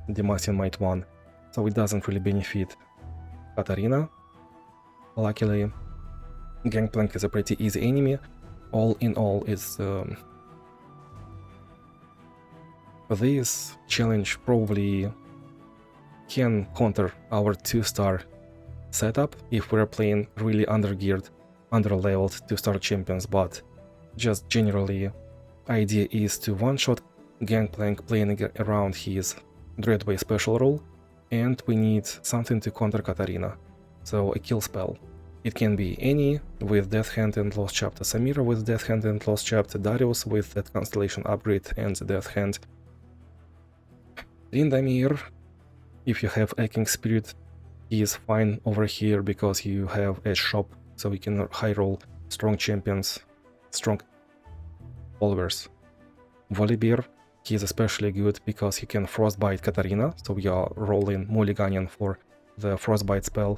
Demacian Might 1, so it doesn't really benefit Katarina. Luckily, Gangplank is a pretty easy enemy. All in all, it's this challenge probably can counter our 2-star setup if we're playing really undergeared, underleveled 2-star champions, but just generally idea is to one-shot Gangplank playing around his Dreadway special role, and we need something to counter Katarina, so a kill spell. It can be any with Death Hand and Lost Chapter, Samira with Death Hand and Lost Chapter, Darius with that Constellation upgrade and Death Hand. Tryndamere, if you have Aching Spirit, he is fine over here because you have a shop, so you can high roll strong champions, strong followers. Volibear, he is especially good because he can Frostbite Katarina, so we are rolling Mulliganian for the Frostbite spell.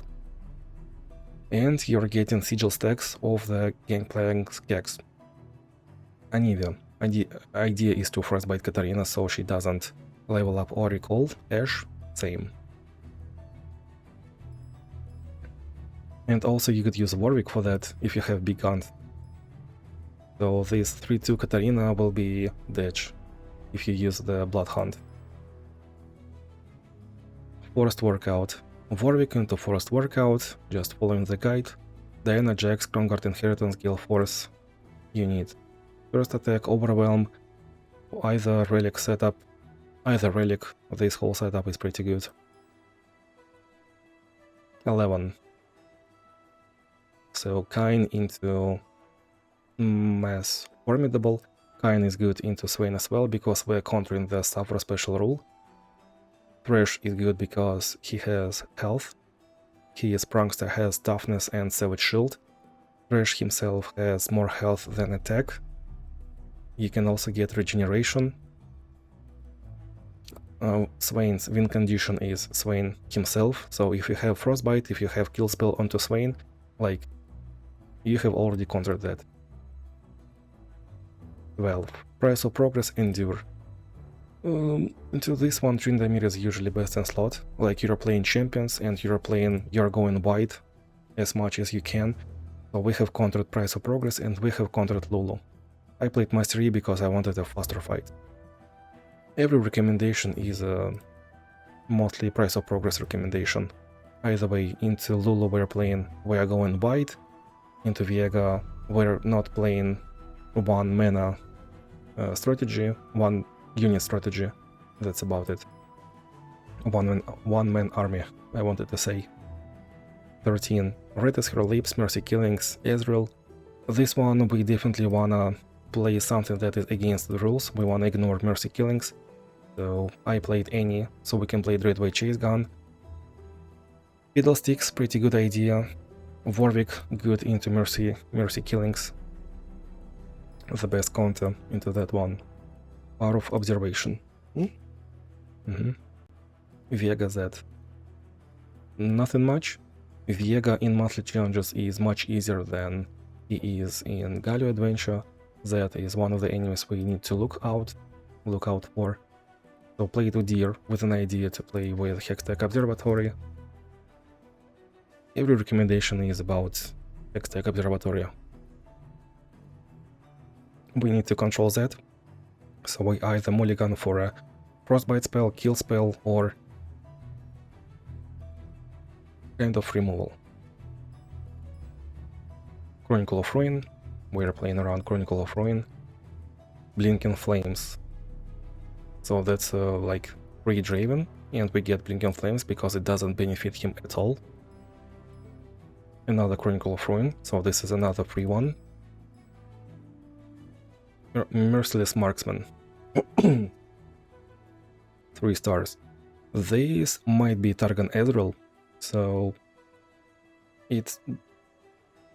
And you're getting sigil stacks of the Gangplank's Gags. Anivia, idea is to Frostbite Katarina so she doesn't level up or recall. Ashe, same. And also you could use Warwick for that if you have big guns. So this 3-2 Katarina will be Detch if you use the Blood Hunt. Forest Workout. Warwick into Forest Workout, just following the guide. Diana, Jax, Kromguard Inheritance, Gale Force. You need first attack, Overwhelm, either Relic setup, either Relic. This whole setup is pretty good. 11. So Kain into Mass Formidable. Kain is good into Swain as well because we're countering the Suffer special rule. Thresh is good because he has health. His Prankster has toughness and Savage Shield. Thresh himself has more health than attack. You can also get regeneration. Swain's win condition is Swain himself, so if you have Frostbite, if you have kill spell onto Swain, like, you have already countered that. 12. Price of Progress, Endure. Into this one, Tryndamere is usually best in slot. Like you're playing champions and you're going wide as much as you can. So we have countered Price of Progress and we have countered Lulu. I played Master Yi because I wanted a faster fight. Every recommendation is mostly Price of Progress recommendation. Either way, into Lulu we are going wide. Into Viega we're not playing one mana strategy, one unit strategy. That's about it. One man army, I wanted to say. 13. Red is her lips, mercy killings, Ezreal. This one we definitely wanna play something that is against the rules. We wanna ignore mercy killings. So I played Annie, so we can play Dreadway Chase Gun. Fiddlesticks, pretty good idea. Warwick, good into mercy killings. The best counter into that one. Power of Observation. Viega Z. Nothing much. Viega in monthly challenges is much easier than he is in Galio Adventure. That is one of the enemies we need to look out for. So play to Deer with an idea to play with Hextech Observatory. Every recommendation is about Hextech Observatory. We need to control that. So we either mulligan for a Frostbite spell, kill spell, or kind of removal. Chronicle of Ruin. We are playing around Chronicle of Ruin. Blinking Flames. So that's like free Draven, and we get Blinking Flames because it doesn't benefit him at all. Another Chronicle of Ruin, so this is another free one. Merciless Marksman. 3 stars. This might be Targon Ezreal, so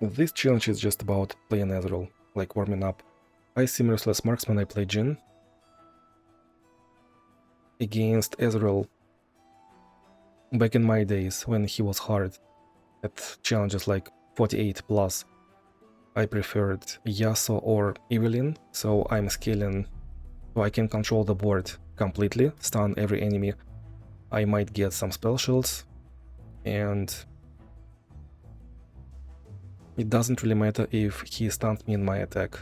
this challenge is just about playing Ezreal, like warming up. I see Merciless Marksman, I play Jhin. Against Ezreal, back in my days when he was hard at challenges like 48 plus, I preferred Yasuo or Evelynn, so I'm scaling so I can control the board completely, stun every enemy. I might get some spell shields, and it doesn't really matter if he stuns me in my attack.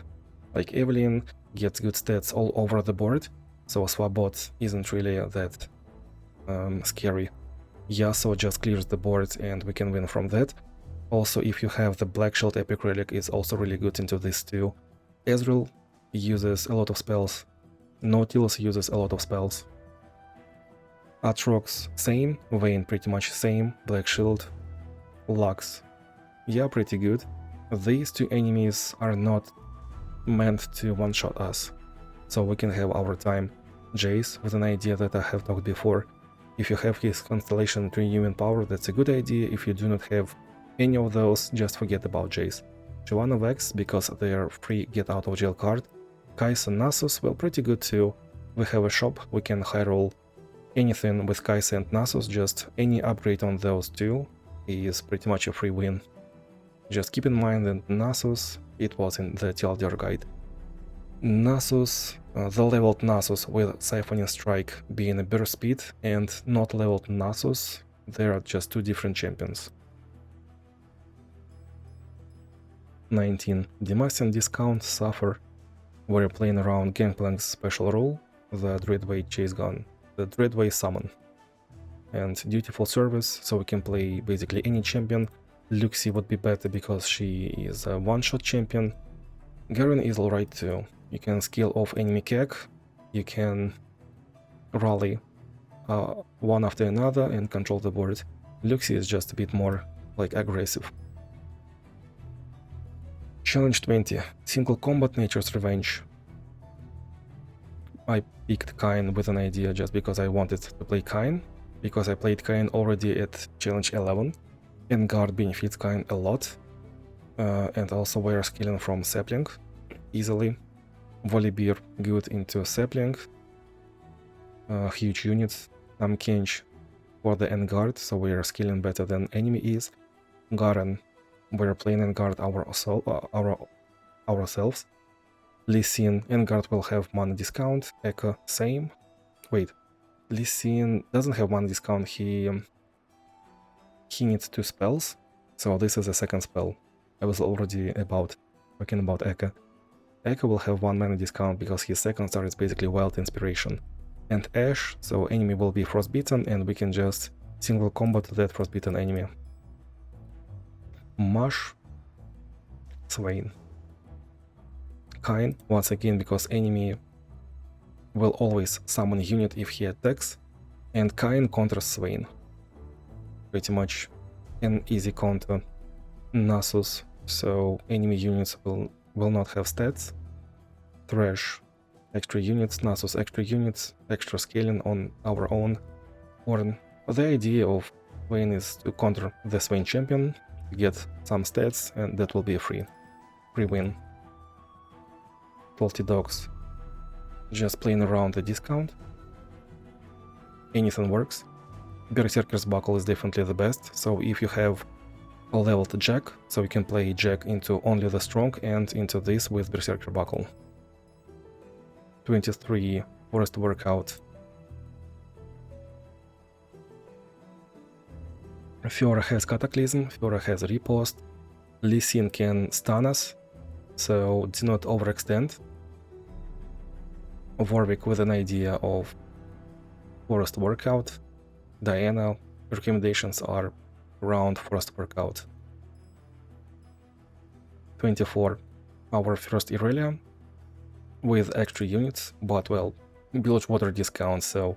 Like Evelynn gets good stats all over the board, so Swabot isn't really that scary. Yasuo just clears the board and we can win from that. Also, if you have the Black Shield Epic Relic, is also really good into this too. Ezreal uses a lot of spells. Nautilus uses a lot of spells. Aatrox, same. Vayne, pretty much same. Black Shield. Lux, yeah, pretty good. These two enemies are not meant to one-shot us, so we can have our time. Jace, with an idea that I have talked before. If you have his Constellation Renewing Power, that's a good idea. If you do not have any of those, just forget about Jace. Shyvana Vex, because they are free get out of jail card. Kai'Sa and Nasus, well, pretty good too. We have a shop, we can high roll anything with Kai'Sa and Nasus, just any upgrade on those two is pretty much a free win. Just keep in mind that Nasus, it was in the TLDR guide. Nasus, the leveled Nasus with Siphoning Strike being a burst speed, and not leveled Nasus, they are just two different champions. 19. Demacian Discount, Suffer. We're playing around Gangplank's special rule, the Dreadway Chase Gun, the Dreadway Summon, and Dutiful Service, so we can play basically any champion. Luxie would be better because she is a one-shot champion. Garen is alright too. You can skill off enemy keg, you can rally one after another and control the board. Luxie is just a bit more like aggressive. Challenge 20. Single combat, Nature's Revenge. I picked Kayn with an idea just because I wanted to play Kayn, because I played Kayn already at Challenge 11, and guard benefits Kayn a lot, and also we're scaling from Sapling easily. Volibear good into Sapling, huge units. Kench for the end guard, so we're scaling better than enemy is. Garen, we're playing and guard ourselves. Lee Sin and Guard will have mana discount, Echo same. Wait, Lee Sin doesn't have mana discount, he needs 2 spells, so this is a second spell. I was already talking about Echo. Echo will have 1 mana discount because his second star is basically Wild Inspiration. And Ash, so enemy will be frostbitten and we can just single combat that frostbitten enemy. Mush, Swain. Kain, once again because enemy will always summon a unit if he attacks, and Kain counters Swain. Pretty much an easy counter. Nasus, so enemy units will not have stats. Thresh, extra units, Nasus extra units, extra scaling on our own Ornn. The idea of Swain is to counter the Swain champion, get some stats, and that will be a free win. Salty Dogs, just playing around the discount. Anything works. Berserker's Buckle is definitely the best, so if you have a leveled Jack, so you can play Jack into only the strong and into this with Berserker Buckle. 23 Forest Workout. Fiora has Cataclysm, Fiora has Riposte, Lee Sin can stun us, so do not overextend. Warwick with an idea of Forest Workout. Diana, recommendations are around Forest Workout. 24, our first Irelia with extra units, but well, Bilgewater discount, so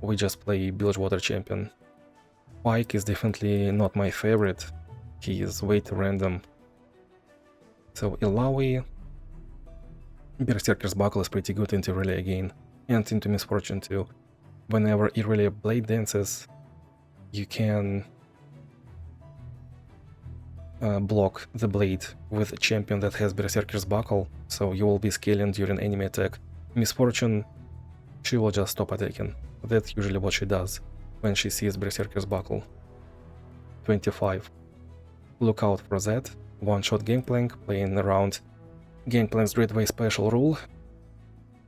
we just play Bilgewater champion. Pike is definitely not my favorite, he is way too random. So Illaoi, Berserker's Buckle is pretty good into Irelia again, and into Misfortune too. Whenever Irelia blade dances, you can block the blade with a champion that has Berserker's Buckle, so you will be scaling during enemy attack. Misfortune, she will just stop attacking. That's usually what she does when she sees Berserker's Buckle. 25. Look out for that. One-shot Gangplank, playing around Gangplank's Dreadway special rule.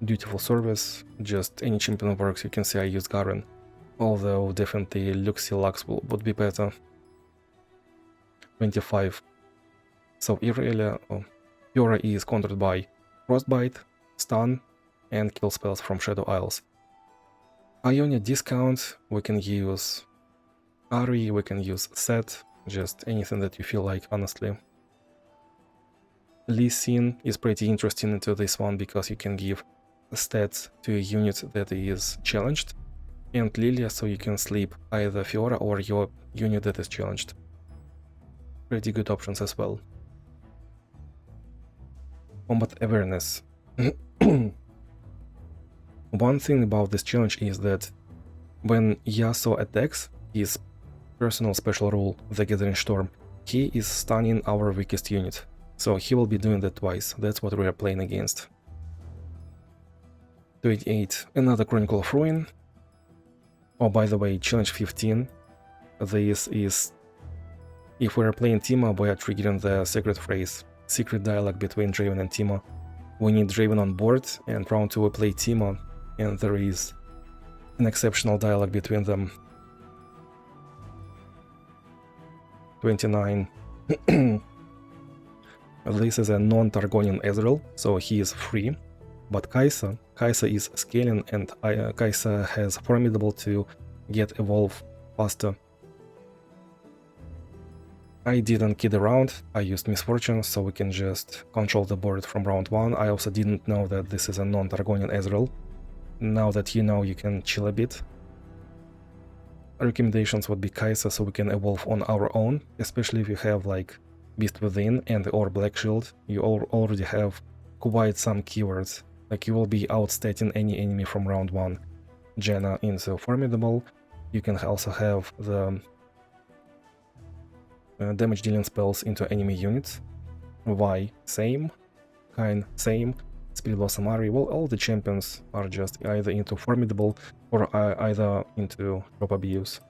Dutiful Service, just any champion works. You can see I use Garen, although definitely Luxie Lux would be better. 25. So Irelia, Fiora is countered by Frostbite, Stun, and kill spells from Shadow Isles. Ionia discount, we can use Ari, we can use Set, just anything that you feel like, honestly. Lee Sin is pretty interesting into this one because you can give stats to a unit that is challenged, and Lilia, so you can sleep either Fiora or your unit that is challenged. Pretty good options as well. Combat Awareness. One thing about this challenge is that when Yasuo attacks, his personal special rule, the Gathering Storm, he is stunning our weakest unit. So he will be doing that twice. That's what we are playing against. 28, another Chronicle of Ruin. Oh, by the way, challenge 15. This is, if we are playing Teemo, we are triggering the secret phrase, secret dialogue between Draven and Teemo. We need Draven on board, and round 2 we play Teemo, and there is an exceptional dialogue between them. 29. This is a non-Targonian Ezreal, so he is free. But Kai'Sa is scaling, and Kai'Sa has Formidable to get evolve faster. I didn't kid around, I used Misfortune, so we can just control the board from round 1. I also didn't know that this is a non-Targonian Ezreal. Now that you know, you can chill a bit. Recommendations would be Kai'Sa, so we can evolve on our own, especially if you have like Beast Within and or Black Shield. You already have quite some keywords, like you will be outstating any enemy from round 1. Janna into Formidable. You can also have the damage dealing spells into enemy units. Vi, same. Kain, same. Speed Blossom Ari, well, all the champions are just either into Formidable or either into Drop Abuse.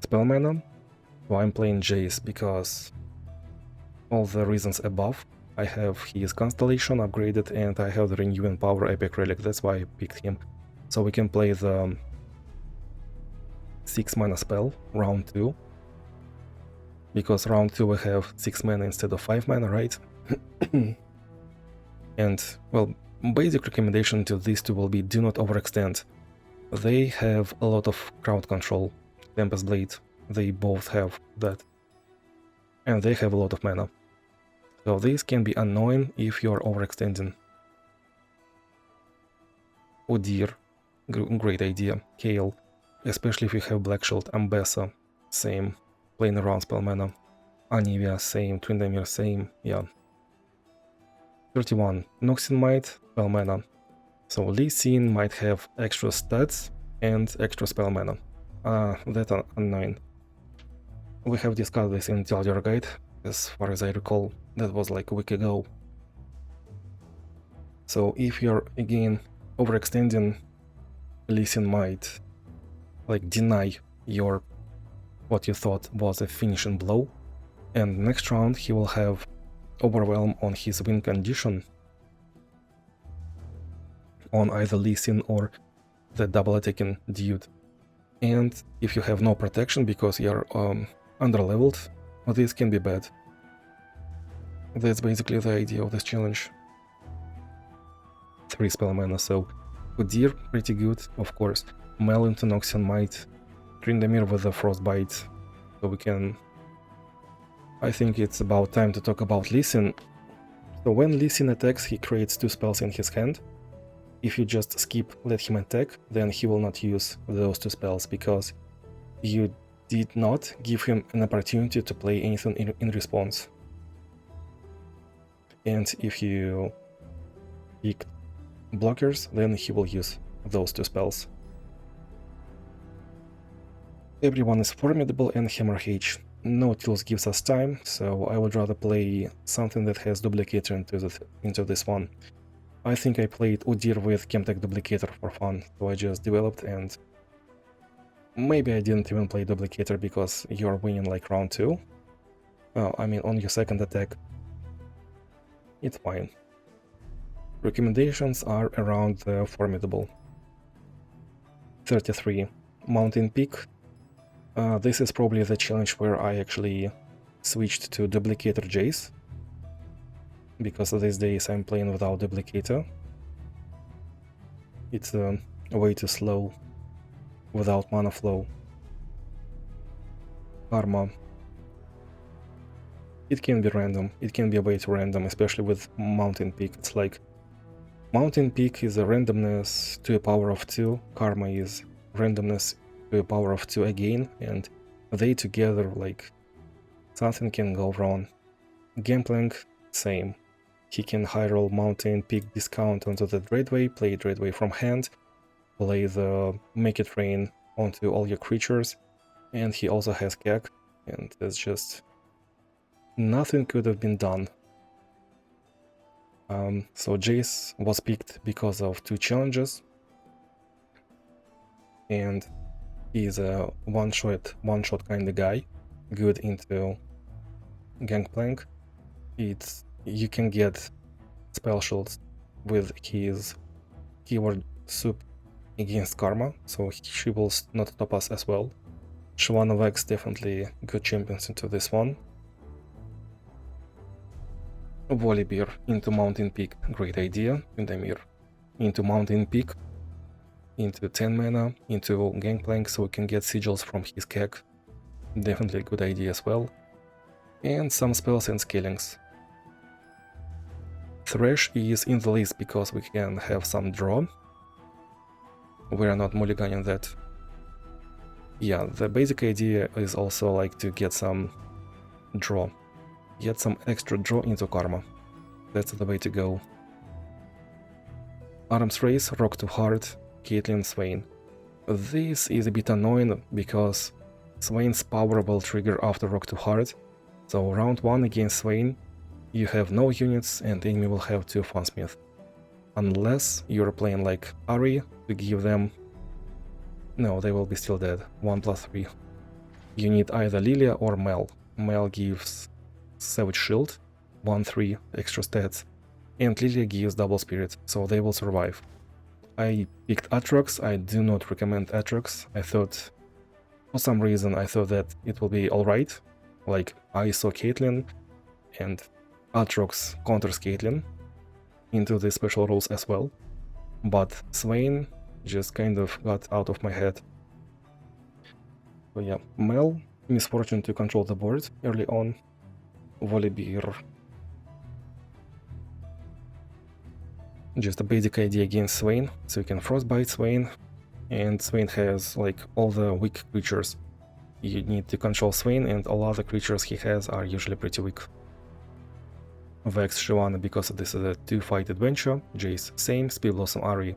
Spell mana, so I'm playing Jace because all the reasons above. I have his Constellation upgraded and I have the Renewing Power Epic Relic, that's why I picked him. So we can play the 6 mana spell, round 2. Because round 2 we have 6 mana instead of 5 mana, right? And, well, basic recommendation to these two will be do not overextend. They have a lot of crowd control. Tempest Blade, they both have that. And they have a lot of mana. So this can be annoying if you're overextending. Udyr, great idea. Kale, especially if you have Black Shield. Ambessa, same. Playing around spell mana. Anivia, same. Tryndamere, same. Yeah. 31. Noxian Might, spell mana. So Lee Sin might have extra stats and extra spell mana. That's annoying. We have discussed this in Teldir Guide, as far as I recall. That was like a week ago. So if you're again overextending, Lee Sin might like deny your what you thought was a finishing blow, and next round he will have Overwhelm on his win condition on either Lee Sin or the double attacking dude. And if you have no protection because you're underleveled, this can be bad. That's basically the idea of this challenge. 3 spell mana, so Udyr pretty good, of course. Mel into Noxian Might, Tryndamere with the Frostbite, so we can... I think it's about time to talk about Lee Sin. So when Lee Sin attacks, he creates 2 spells in his hand. If you just skip let him attack, then he will not use those 2 spells, because you did not give him an opportunity to play anything in response. And if you pick blockers, then he will use those 2 spells. Everyone is formidable and Hammer H. No tools gives us time, so I would rather play something that has Duplicator into this one. I think I played Udyr with Chemtech Duplicator for fun, so I just developed, and maybe I didn't even play Duplicator because you're winning like round 2. I mean on your second attack. It's fine. Recommendations are around the formidable. 33. Mountain Peak. This is probably the challenge where I actually switched to Duplicator Jace, because these days I'm playing without Duplicator. It's way too slow without mana flow. Karma. It can be random, it can be way too random, especially with Mountain Peak. It's like Mountain Peak is a randomness to a power of 2, Karma is randomness to a power of 2 again, and they together, like, something can go wrong. Gangplank, same. He can high roll Mountain Peak discount onto the Dreadway, play Dreadway from hand, play the Make It Rain onto all your creatures, and he also has Gag, and that's just... nothing could have been done. So Jace was picked because of 2 challenges, and he's a one-shot kind of guy, good into Gangplank. You can get spell shields with his keyword soup against Karma, so she will not stop us as well. Shyvana Vex definitely good champions into this one. Volibear into Mountain Peak, great idea. Tryndamere into Mountain Peak, into 10 mana, into Gangplank, so we can get sigils from his Keg. Definitely a good idea as well. And some spells and scalings. Thresh is in the list because we can have some draw. We are not mulliganing that. Yeah, the basic idea is also like to get some draw. Get some extra draw into Karma. That's the way to go. Arms Race, Rock to Hard, Caitlyn, Swain. This is a bit annoying because Swain's power will trigger after Rock to Hard. So round 1 against Swain, you have no units and the enemy will have 2 Funsmith. Unless you're playing like Ari to give them... No, they will be still dead. 1+3. You need either Lilia or Mel. Mel gives Savage Shield, 1-3 extra stats, and Lilia gives double spirit, so they will survive. I picked Aatrox. I do not recommend Aatrox. For some reason I thought that it will be alright. Like, I saw Caitlyn, and Aatrox counters Caitlyn into the special rules as well. But Swain just kind of got out of my head. So yeah, Mel, misfortune to control the board early on. Volibear, just a basic idea against Swain, so you can Frostbite Swain, and Swain has like all the weak creatures you need to control Swain, and all other creatures he has are usually pretty weak. Vex Shyvana, because this is a 2-fight adventure. Jace same, Speed Blossom Ari,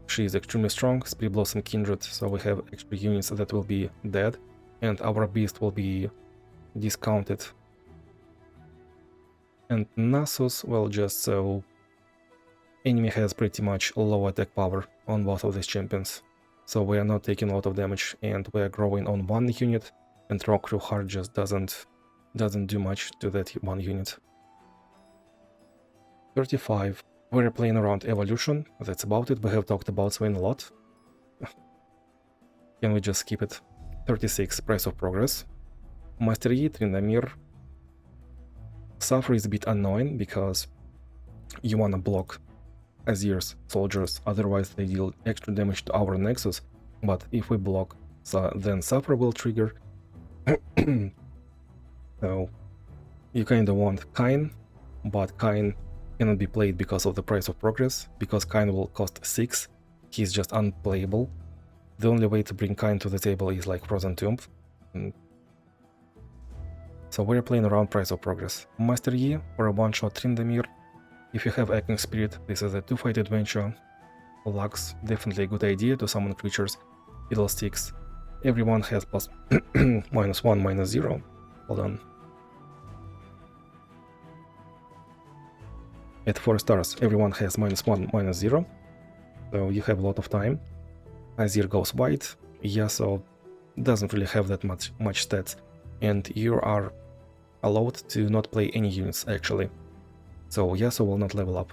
she is extremely strong, Speed Blossom Kindred, so we have extra units that will be dead, and our beast will be discounted. And Nasus, well, just so enemy has pretty much low attack power on both of these champions, so we are not taking a lot of damage, and we are growing on one unit, and tryhard just doesn't do much to that one unit. 35. We're playing around evolution, that's about it. We have talked about Swain a lot. Can we just skip it? 36. Price of Progress. Master Yi, Tryndamere. Suffer is a bit annoying because you wanna block Azir's soldiers, otherwise they deal extra damage to our Nexus, but if we block, then Suffer will trigger. So you kinda want Kayn, but Kayn cannot be played because of the Price of Progress, because Kayn will cost 6, he's just unplayable. The only way to bring Kayn to the table is like Frozen Tomb. So we're playing around Price of Progress. Master Yi for a one-shot Tryndamere. If you have Acting Spirit, this is a 2-fight adventure. Lux, definitely a good idea to summon creatures. Fiddlesticks, everyone has plus -1, -0. Hold on. At 4 stars, everyone has -1, -0. So you have a lot of time. Azir goes white. Yasuo doesn't really have that much stats, and you are allowed to not play any units actually. So Yasuo will not level up.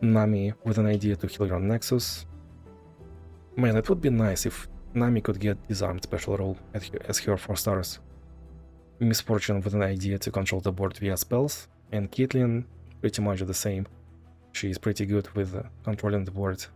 Nami with an idea to heal your Nexus. Man, it would be nice if Nami could get disarmed special role as her 4 stars. Misfortune with an idea to control the board via spells, and Caitlyn pretty much the same. She is pretty good with controlling the board.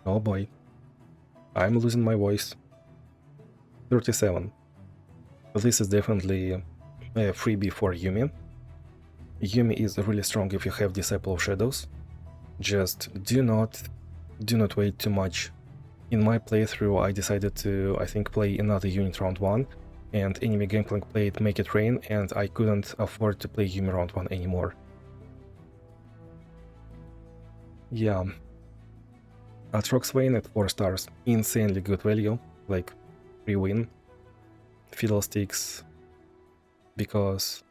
Oh boy, I'm losing my voice. 37. This is definitely a freebie for Yuumi. Yuumi is really strong if you have Disciple of Shadows. Just do not wait too much. In my playthrough I decided to, I think, play another unit round 1, and enemy Gangplank played Make It Rain, and I couldn't afford to play Yuumi round 1 anymore. Yeah. Aatrox Swain at 4 stars, insanely good value, like free win. Fiddlesticks, because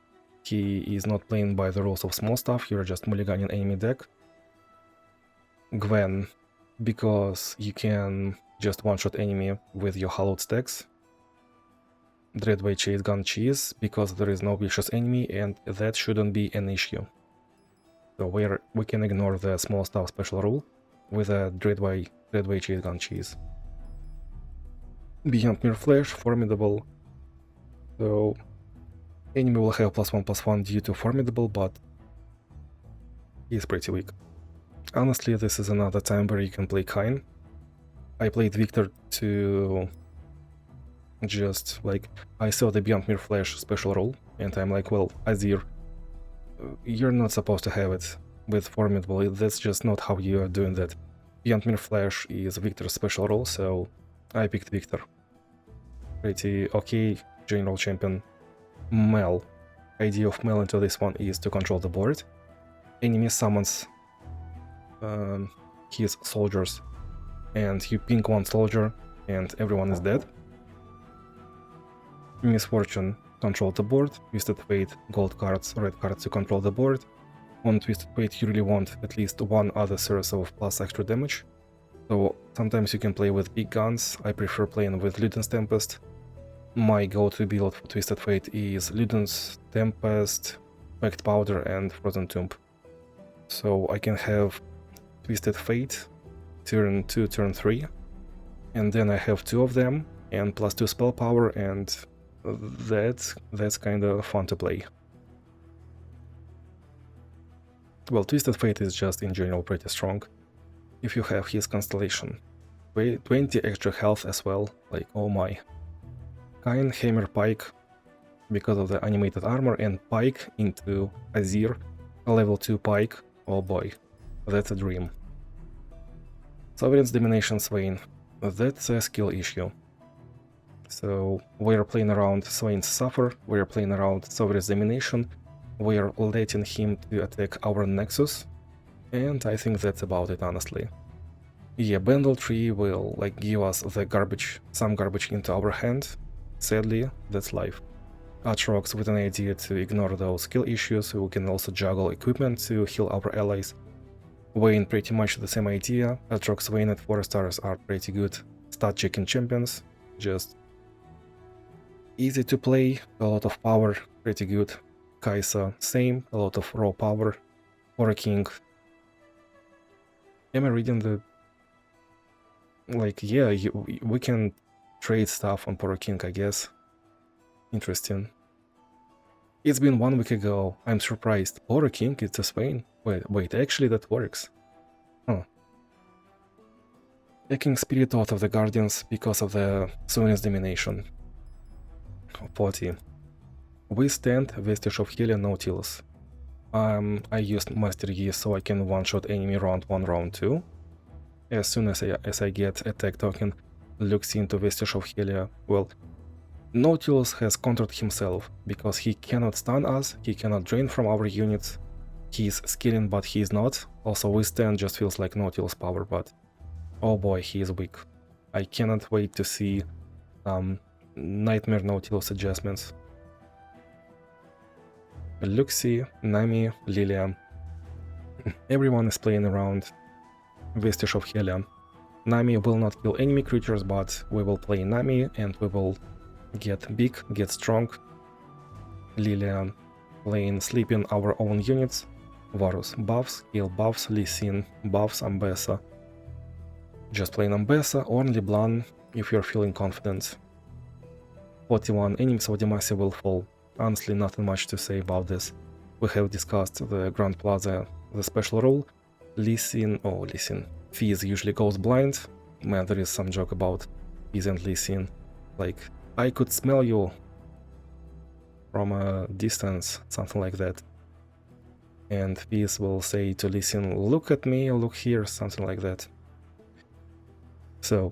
he is not playing by the rules of small stuff, you're just mulliganing enemy deck. Gwen, because you can just one-shot enemy with your hallowed stacks. Dreadway Chase Gun Cheese, because there is no vicious enemy and that shouldn't be an issue. So we can ignore the small stuff special rule with a Dreadway Chase Gun Cheese. Beyond Mere Flash, Formidable. So enemy will have +1/+1 due to Formidable, but he's pretty weak. Honestly, this is another time where you can play Kayn. I played Victor to just like, I saw the Beyond Mere Flash special rule, and I'm like, well, Azir, you're not supposed to have it with Formidable, that's just not how you are doing that. Beyond Mere Flash is Victor's special role, so I picked Victor. Pretty okay general champion. Mel. Idea of Mel into this one is to control the board. Enemy summons his soldiers, and you ping one soldier and everyone is dead. Misfortune, control the board. Twisted Fate, gold cards, red cards to control the board. On Twisted Fate you really want at least one other source of plus extra damage. So sometimes you can play with big guns. I prefer playing with Luden's Tempest. My go-to build for Twisted Fate is Luden's Tempest, Packed Powder and Frozen Tomb. So I can have Twisted Fate turn 2, turn 3, and then I have 2 of them and plus 2 spell power, and that's kinda fun to play. Well, Twisted Fate is just in general pretty strong. If you have his Constellation, 20 extra health as well, like oh my. Kain, Hammer, Pike, because of the animated armor, and Pike into Azir, a level 2 Pike, oh boy, that's a dream. Sovereign's Domination Swain, that's a skill issue. So we're playing around Swain's Suffer, we're playing around Sovereign's Domination, we're letting him to attack our Nexus, and I think that's about it, honestly. Yeah, Bundle Tree will like give us the garbage, some garbage into our hand. Sadly, that's life. Aatrox with an idea to ignore those skill issues, we can also juggle equipment to heal our allies. Vayne, pretty much the same idea. Aatrox, Vayne at 4 stars are pretty good stat checking champions, just easy to play, a lot of power, pretty good. Kai'Sa, same, a lot of raw power. Or a king. Am I reading the... Like, yeah, we can trade stuff on Poro King, I guess. Interesting. It's been 1 week ago, I'm surprised. Poro King, it's a Swain. Wait, actually that works. Huh. Taking Spirit out of the Guardians because of the Sovereign's Domination. 40. We stand Vestige of Helia, Nautilus. I used Master Yi so I can one-shot enemy round 1, round 2. As soon as I get attack token, looks into Vestige of Helia, well, Nautilus has countered himself, because he cannot stun us, he cannot drain from our units, he's skilling but he's not, also Withstand just feels like Nautilus power, but oh boy, he is weak. I cannot wait to see Nightmare Nautilus adjustments. Luxie, Nami, Lilia, everyone is playing around Vestige of Helia. Nami will not kill enemy creatures, but we will play Nami and we will get big, get strong. Lilia playing sleeping our own units. Varus buffs, heal buffs, Lee Sin buffs, Ambessa. Just playing Ambessa or Leblanc if you're feeling confident. 41 enemies of Demacia will fall. Honestly, nothing much to say about this. We have discussed the Grand Plaza, the special rule. Lee Sin, Fizz usually goes blind. Man, there is some joke about Fizz and Lee Sin. Like, I could smell you from a distance, something like that. And Fizz will say to Lee Sin, look at me, look here, something like that. So,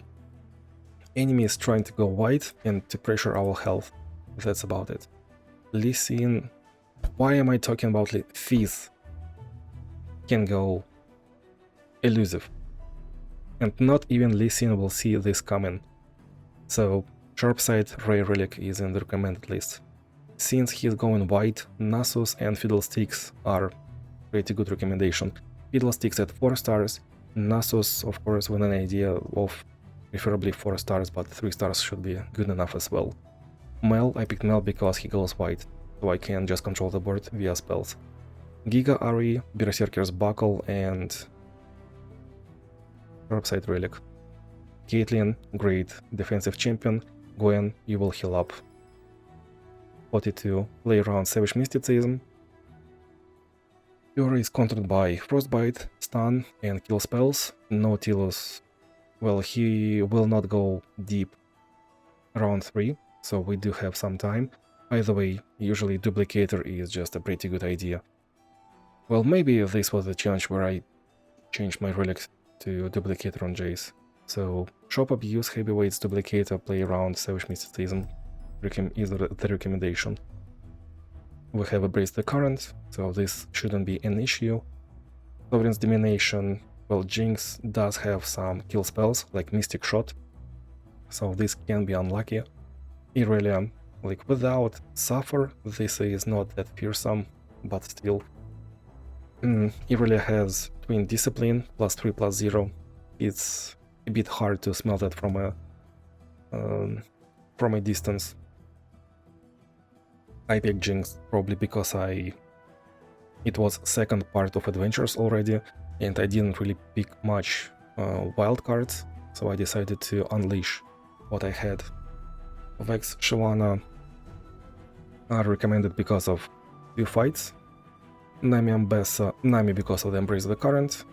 enemy is trying to go wide and to pressure our health. That's about it. Lee Sin, why am I talking about Fizz? Can go elusive. And not even Lee Sin will see this coming. So, Sharpsight Ray Relic is in the recommended list. Since he's going wide, Nasus and Fiddlesticks are pretty good recommendation. Fiddlesticks at 4 stars, Nasus of course with an idea of preferably 4 stars, but 3 stars should be good enough as well. Mel, I picked Mel because he goes wide, so I can just control the board via spells. Giga Ari, Berserker's Buckle, and Sharpsight Relic. Caitlyn, great defensive champion. Gwen, you will heal up. 42, play around Savage Mysticism. Fury is countered by Frostbite, Stun, and Kill spells. Nautilus, well, he will not go deep round 3, so we do have some time. Either way, usually Duplicator is just a pretty good idea. Well, maybe this was the challenge where I changed my relics to Duplicator on Jace. So, Shop Abuse, Heavyweights, Duplicator, play around Savage Mysticism is the recommendation. We have Embraced the Current, so this shouldn't be an issue. Sovereign's Domination, well, Jinx does have some kill spells, like Mystic Shot, so this can be unlucky. Irelia, Like, without Suffer, this is not that fearsome, but still. Irelia has Twin Discipline, +3/+0. It's a bit hard to smell that from a distance. I picked Jinx probably because it was second part of Adventures already, and I didn't really pick much wild cards, so I decided to unleash what I had. Vex, Shyvana are recommended because of few fights. Nami, Ambessa, Nami because of the Embrace the Current,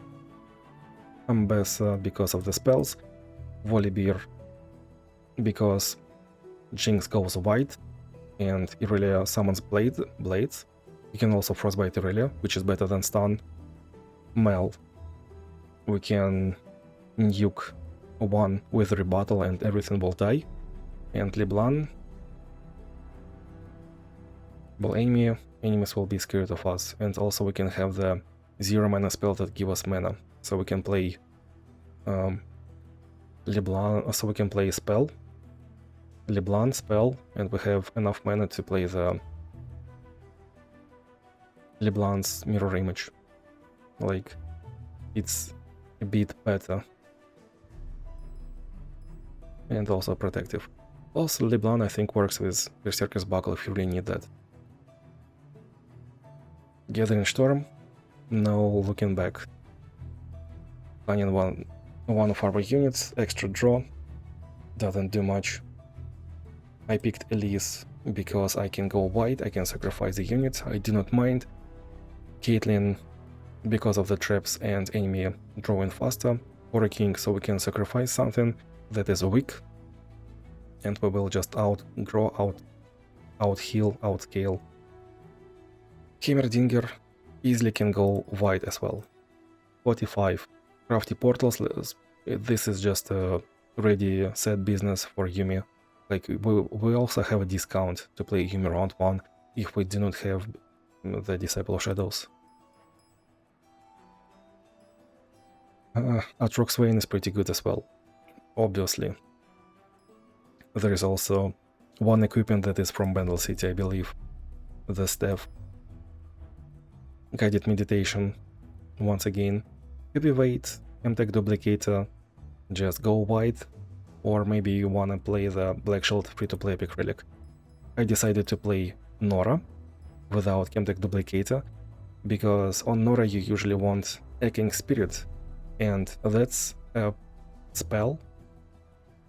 Ambessa because of the spells, Volibear because Jinx goes white and Irelia summons blades. You can also Frostbite Irelia, which is better than stun. Mel, we can nuke one with rebuttal and everything will die. And Leblanc, well, enemies will be scared of us, and also we can have the 0 mana spell that give us mana, so we can play Leblanc, so we can play spell, Leblanc spell, and we have enough mana to play the Leblanc's mirror image. Like, it's a bit better and also protective. Also, Leblanc I think works with Berserker's Buckle if you really need that. Gathering Storm, no looking back. Planning one of our units, extra draw, doesn't do much. I picked Elise because I can go white, I can sacrifice the unit, I do not mind. Caitlyn because of the traps and enemy drawing faster, or a king so we can sacrifice something that is weak, and we will just out-heal, outscale. Heimerdinger easily can go white as well. 45. Crafty portals, this is just a ready set business for Yuumi. Like, we also have a discount to play Yuumi round 1 if we do not have the Disciple of Shadows. Atrox Swain is pretty good as well, obviously. There is also one equipment that is from Bandle City, I believe, the staff. Guided Meditation, once again. Heavyweight, MTech Duplicator, just go white, or maybe you wanna play the Black Shield free-to-play epic relic. I decided to play Nora without Chemtech Duplicator, because on Nora you usually want Echoing Spirit, and that's a spell.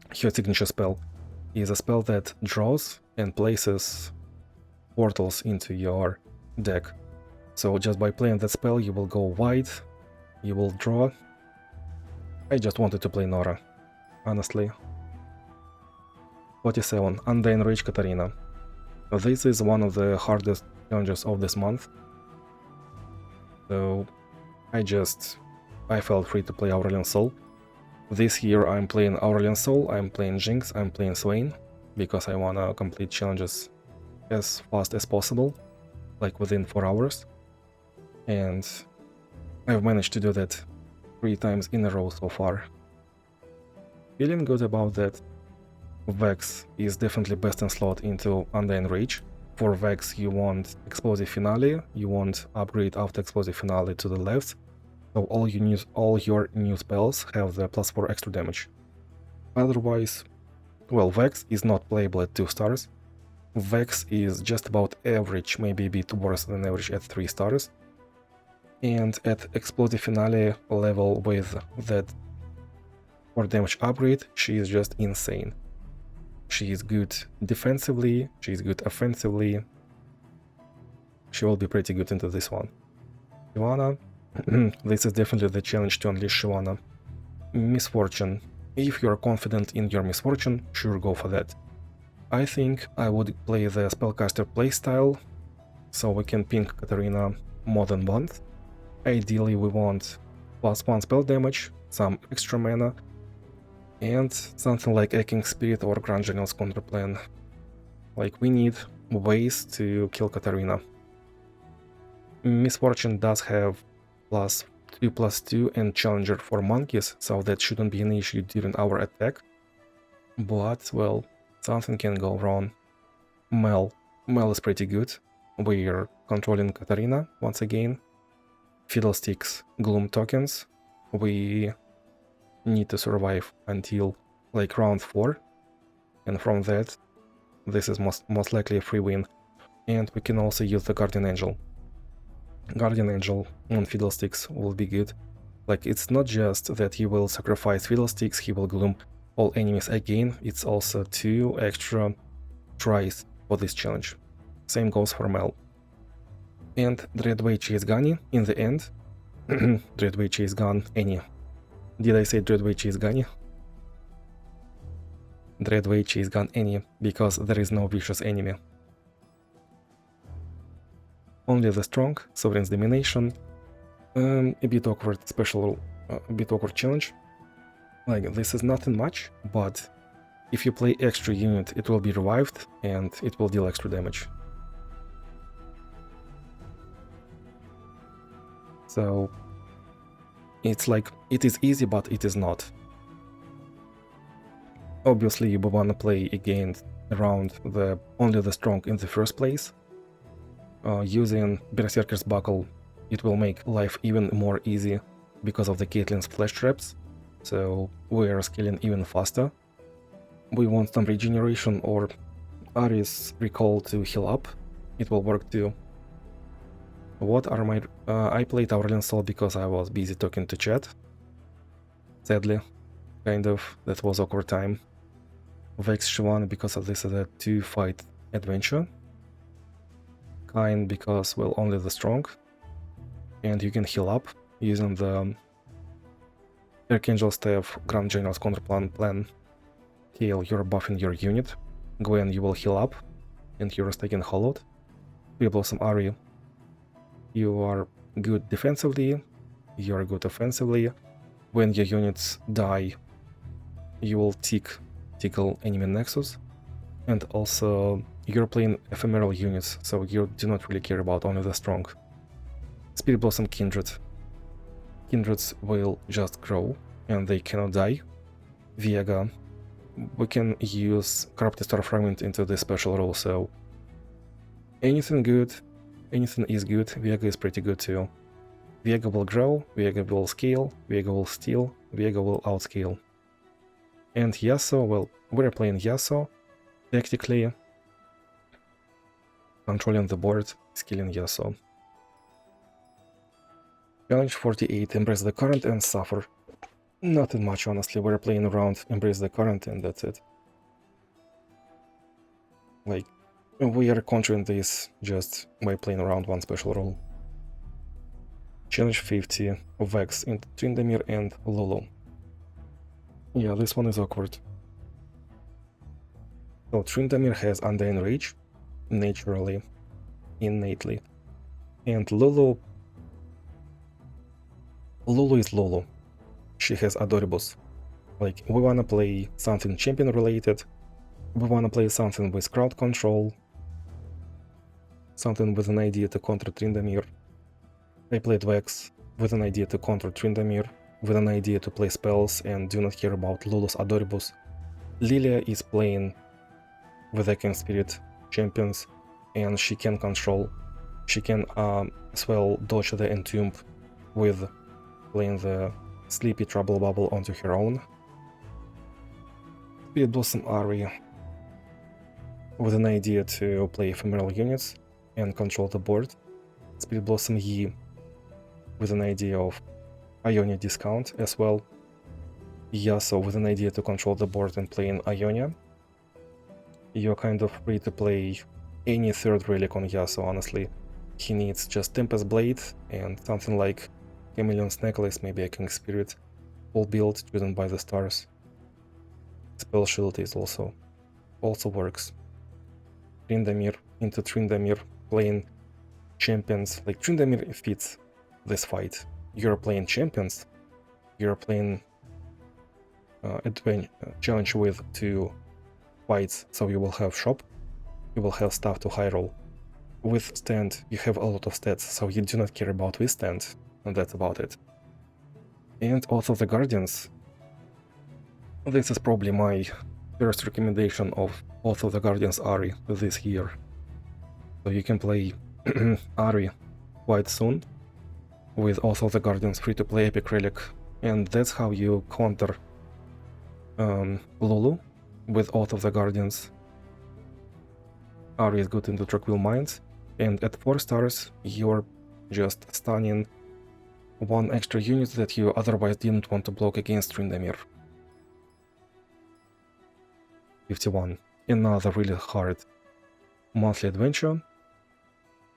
Her signature spell is a spell that draws and places portals into your deck. So just by playing that spell you will go white, you will draw. I just wanted to play Nora, honestly. 47. Undying Rage Katarina. This is one of the hardest challenges of this month. So I felt free to play Aurelion Sol. This year I'm playing Aurelion Sol, I'm playing Jinx, I'm playing Swain, because I wanna complete challenges as fast as possible, like within 4 hours. And I've managed to do that 3 times in a row so far. Feeling good about that. Vex is definitely best in slot into Undying Rage. For Vex you want Explosive Finale, you want upgrade after Explosive Finale to the left, so all your new spells have the +4 extra damage. Otherwise, well, Vex is not playable at 2 stars. Vex is just about average, maybe a bit worse than average at 3 stars. And at Explosive Finale level with that 4 damage upgrade, she is just insane. She is good defensively, she is good offensively. She will be pretty good into this one. Shyvana, this is definitely the challenge to unleash Shyvana. Misfortune. If you are confident in your Misfortune, sure, go for that. I think I would play the Spellcaster playstyle, so we can ping Katarina more than once. Ideally we want +1 spell damage, some extra mana, and something like Echoing Spirit or Grand General's Counterplan. Like, we need ways to kill Katarina. Misfortune does have +2/+2 and Challenger for monkeys, so that shouldn't be an issue during our attack. But, well, something can go wrong. Mel is pretty good. We're controlling Katarina once again. Fiddlesticks, Gloom tokens. We need to survive until like round 4, and from that, this is most likely a free win. And we can also use the Guardian Angel. Guardian Angel on Fiddlesticks will be good. Like, it's not just that he will sacrifice Fiddlesticks, he will Gloom all enemies again, it's also 2 extra tries for this challenge. Same goes for Mel. And Dreadway Chase Gunny in the end. Dreadway Chase Gun any. Did I say Dreadway Chase Gunny? Dreadway Chase Gun any, because there is no vicious enemy. Only the strong, Sovereign's Domination. A bit awkward a bit awkward challenge. Like, this is nothing much, but if you play extra unit, it will be revived and it will deal extra damage. So it's like, it is easy, but it is not. Obviously, you wanna play against around only the strong in the first place. Using Berserker's Buckle, it will make life even more easy because of the Caitlyn's flash traps, so we are scaling even faster. We want some regeneration or Ares recall to heal up, it will work too. What are my... I played Aurelian Soul because I was busy talking to chat. Sadly, kind of, that was awkward time. Vex Shivan because of this is a 2-fight adventure. Kain because, well, only the strong. And you can heal up using the Archangel Staff Grand General's Counterplan. Heal, you're buffing your unit. Gwen, you will heal up, and you're taking hollowed. We Blossom Ari, you are good defensively, you are good offensively. When your units die, you will tickle enemy nexus. And also, you're playing ephemeral units, so you do not really care about only the strong. Spirit Blossom Kindred. Kindreds will just grow, and they cannot die. Viega. We can use Corrupted Star Fragment into this special role, so anything good, anything is good, Viega is pretty good too. Viega will grow, Viega will scale, Viega will steal, Viega will outscale. And Yasuo, well, we're playing Yasuo, tactically, controlling the board, skilling Yasuo. Challenge 48, Embrace the Current and Suffer. Nothing much, honestly, we're playing around Embrace the Current and that's it. Like, we are conjuring this just by playing around one special role. Challenge 50, Vex into Tryndamere and Lulu. Yeah, this one is awkward. So Tryndamere has Undying Rage, naturally, innately. And Lulu is Lulu. She has Adoribus. Like, we wanna play something champion related, we wanna play something with crowd control, something with an idea to counter Tryndamere. I played Vex with an idea to counter Tryndamere, with an idea to play spells and do not care about Lulu's Adoribus. Lilia is playing with Echoing Spirit Champions, and she can control, she can as well dodge the Entomb with playing the Sleepy Trouble Bubble onto her own. Spirit Blossom Ari with an idea to play ephemeral units and control the board. Spirit Blossom Yi with an idea of Ionia discount as well. Yasuo with an idea to control the board and play in Ionia. You're kind of free to play any third relic on Yasuo, honestly. He needs just Tempest Blade and something like Chameleon's Necklace, maybe a King Spirit, full build chosen by the stars. Spell Shield is also works. Tryndamere into Tryndamere, playing champions, like Tryndamere fits this fight. You're playing champions, you're playing challenge with 2 fights, so you will have shop, you will have stuff to high roll. With stand, you have a lot of stats, so you do not care about withstand, and that's about it. And also the Guardians. This is probably my first recommendation of Oath of the Guardians Ari this year. So you can play Ari quite soon with Oath of the Guardians free-to-play epic relic, and that's how you counter Lulu with Oath of the Guardians. Ari is good into Tranquil Minds, and at 4 stars you're just stunning one extra unit that you otherwise didn't want to block against Tryndamere. 51. Another really hard monthly adventure.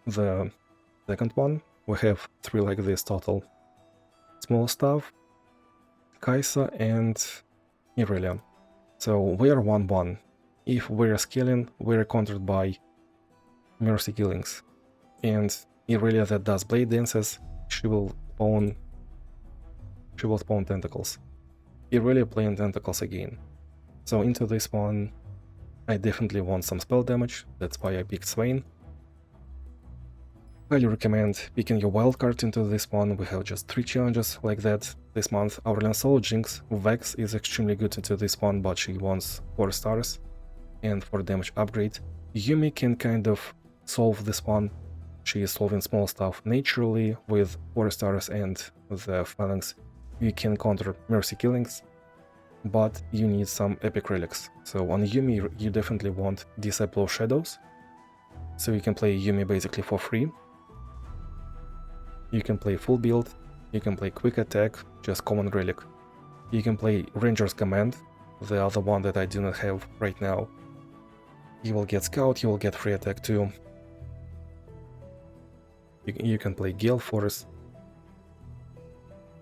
The second one, we have 3 like this total. Small Stuff, Kaisa and Irelia. So we are 1-1. If we're scaling, we're countered by Mercy Killings. And Irelia that does Blade Dances, she will spawn Tentacles. Irelia playing Tentacles again. So into this one, I definitely want some spell damage, that's why I picked Swain. Highly recommend picking your wildcard into this one. We have just 3 challenges like that this month. Aurelian Soul, Jinx, Vex is extremely good into this one, but she wants 4 stars and 4 damage upgrade. Yumi can kind of solve this one. She is solving Small Stuff naturally with 4 stars and the Phalanx. You can counter Mercy Killings, but you need some epic relics. So on Yumi you definitely want Disciple of Shadows, so you can play Yumi basically for free. You can play full build, you can play quick attack, just common relic. You can play Ranger's Command, the other one that I do not have right now. You will get Scout, you will get free attack too. You can play Gale Force,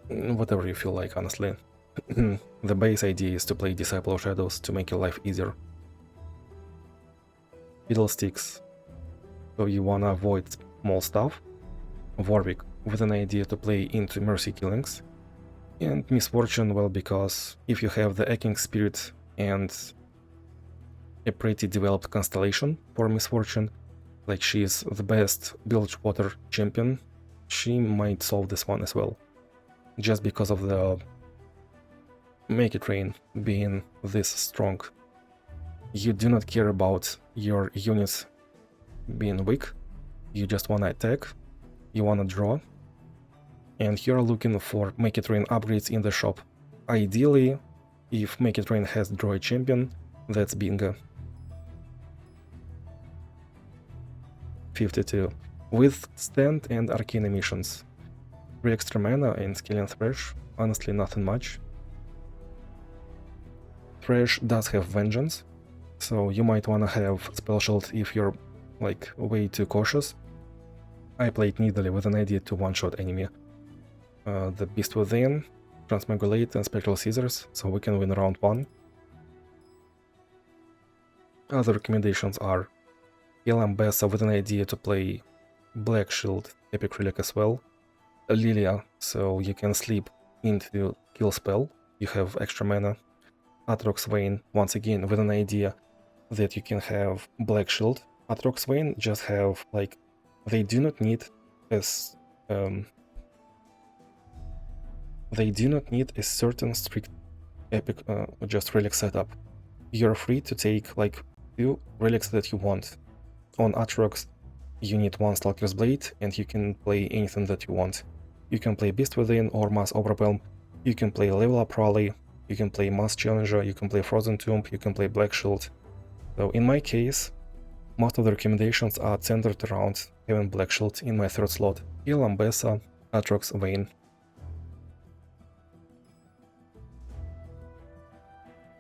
whatever you feel like, honestly. The base idea is to play Disciple of Shadows to make your life easier. Fiddlesticks, so you wanna avoid Small Stuff. Warwick, with an idea to play into Mercy Killings. And Misfortune, well, because if you have the Aching Spirit and a pretty developed constellation for Misfortune, like she is the best Bilgewater champion, she might solve this one as well. Just because of the Make It Rain being this strong. You do not care about your units being weak, you just wanna attack, you wanna draw, and you're looking for Make It Rain upgrades in the shop. Ideally, if Make It Rain has draw a champion, that's bingo. 52. With Stand and Arcane Missions. 3 extra mana and Scaling Thresh, honestly nothing much. Thresh does have Vengeance, so you might wanna have Spell Shield if you're like way too cautious. I played Nidalee with an idea to one-shot enemy. The Beast Within, Transmagulate and Spectral Scissors, so we can win round 1. Other recommendations are Elambessa with an idea to play Black Shield, Epic Relic as well. Lilia, so you can sleep into Kill Spell, you have extra mana. Atrox Vayne, once again with an idea that you can have Black Shield. Atrox Vayne just have like, they do not need as they do not need a certain strict epic just relic setup. You're free to take like 2 relics that you want. On Atrox you need 1 Stalker's Blade and you can play anything that you want. You can play Beast Within or Mass Overwhelm, you can play Level Up Rally, you can play Mass Challenger, you can play Frozen Tomb, you can play Black Shield. So in my case, most of the recommendations are centered around having Black Shield in my 3rd slot. Elambessa, Atrox, Vayne.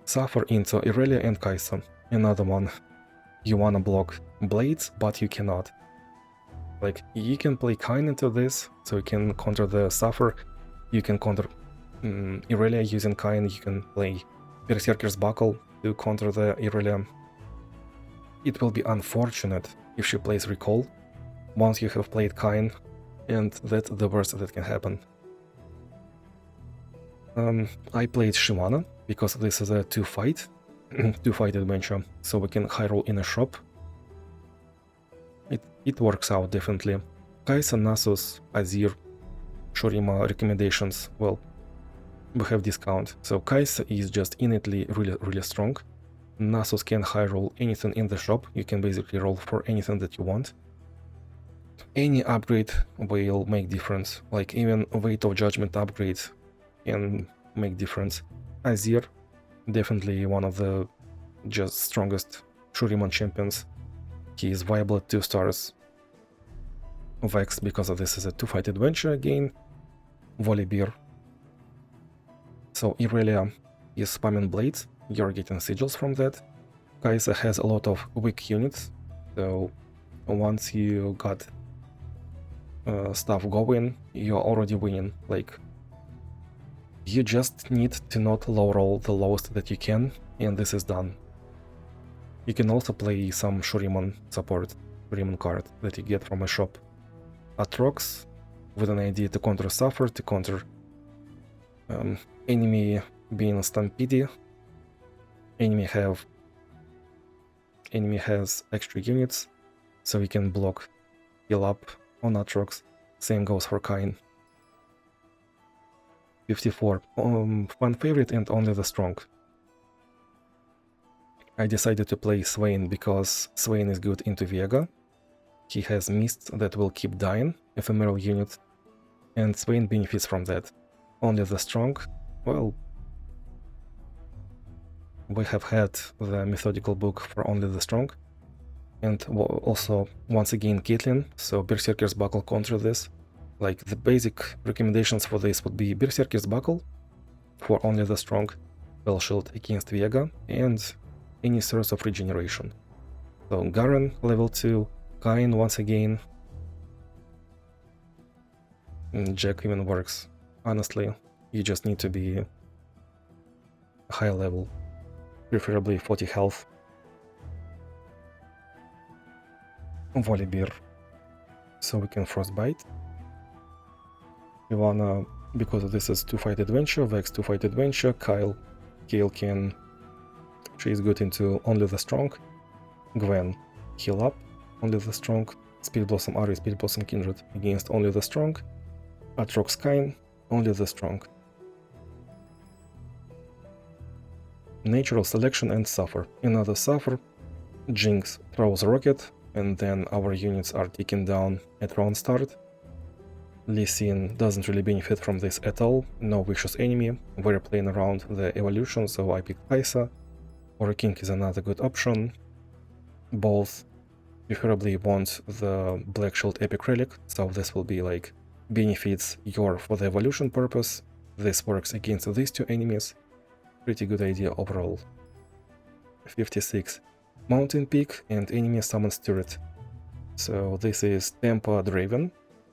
Suffer into Irelia and Kaisa, another one. You wanna block Blades, but you cannot. Like, you can play Kain into this, so you can counter the Suffer, you can counter Irelia using Kain, you can play Berserker's Buckle to counter the Irelia. It will be unfortunate if she plays Recall once you have played Kain, and that's the worst that can happen. I played Shivana because this is a 2-fight adventure, so we can high roll in a shop. It works out definitely. Kaisa, Nasus, Azir, Shurima recommendations, well, we have discount. So Kaisa is just innately really strong. Nasus can high roll anything in the shop. You can basically roll for anything that you want. Any upgrade will make difference, like even Weight of Judgment upgrade can make difference. Azir, definitely one of the just strongest Shuriman champions. He is viable at 2 stars. Vex, because of this, is a 2-fight adventure again. Volibear. So Irelia is spamming blades, you're getting sigils from that. Kai'Sa has a lot of weak units, so once you got stuff going, you're already winning. Like, you just need to not low roll the lowest that you can, and this is done. You can also play some Shuriman support, Shuriman card that you get from a shop. Atrox, with an idea to counter Suffer, to counter enemy being Stampede. Enemy has extra units, so we can block, heal up on Atrox. Same goes for Kain. 54. Fan favorite and only the strong. I decided to play Swain because Swain is good into Vega. He has mists that will keep dying, ephemeral unit, and Swain benefits from that. Only the strong, well, we have had the methodical book for only the strong, and also once again Caitlyn, so Berserker's Buckle counter this. Like, the basic recommendations for this would be Berserker's Buckle for only the strong, Spell Shield against Vega, and any source of regeneration. So Garen level 2, Kain once again, Jack even works. Honestly, you just need to be high level, preferably 40 health. Volibear, so we can Frostbite. Ivana, because this is 2-fight adventure, Vex 2-fight adventure, Kayle can, she is good into only the strong. Gwen, heal up, only the strong. Speed Blossom Ari, Speed Blossom Kindred against only the strong. Atrox Kain, only the strong. Natural Selection and Suffer. Another Suffer. Jinx throws a rocket, and then our units are taken down at round start. Lee Sin doesn't really benefit from this at all, no vicious enemy, we're playing around the evolution, so I picked Kai'Sa. Aura King is another good option. Both preferably want the Black Shield Epic Relic, so this will be like benefits your for the evolution purpose. This works against these two enemies. Pretty good idea overall. 56. Mountain Peak and enemy summons turret. So this is Tempa Draven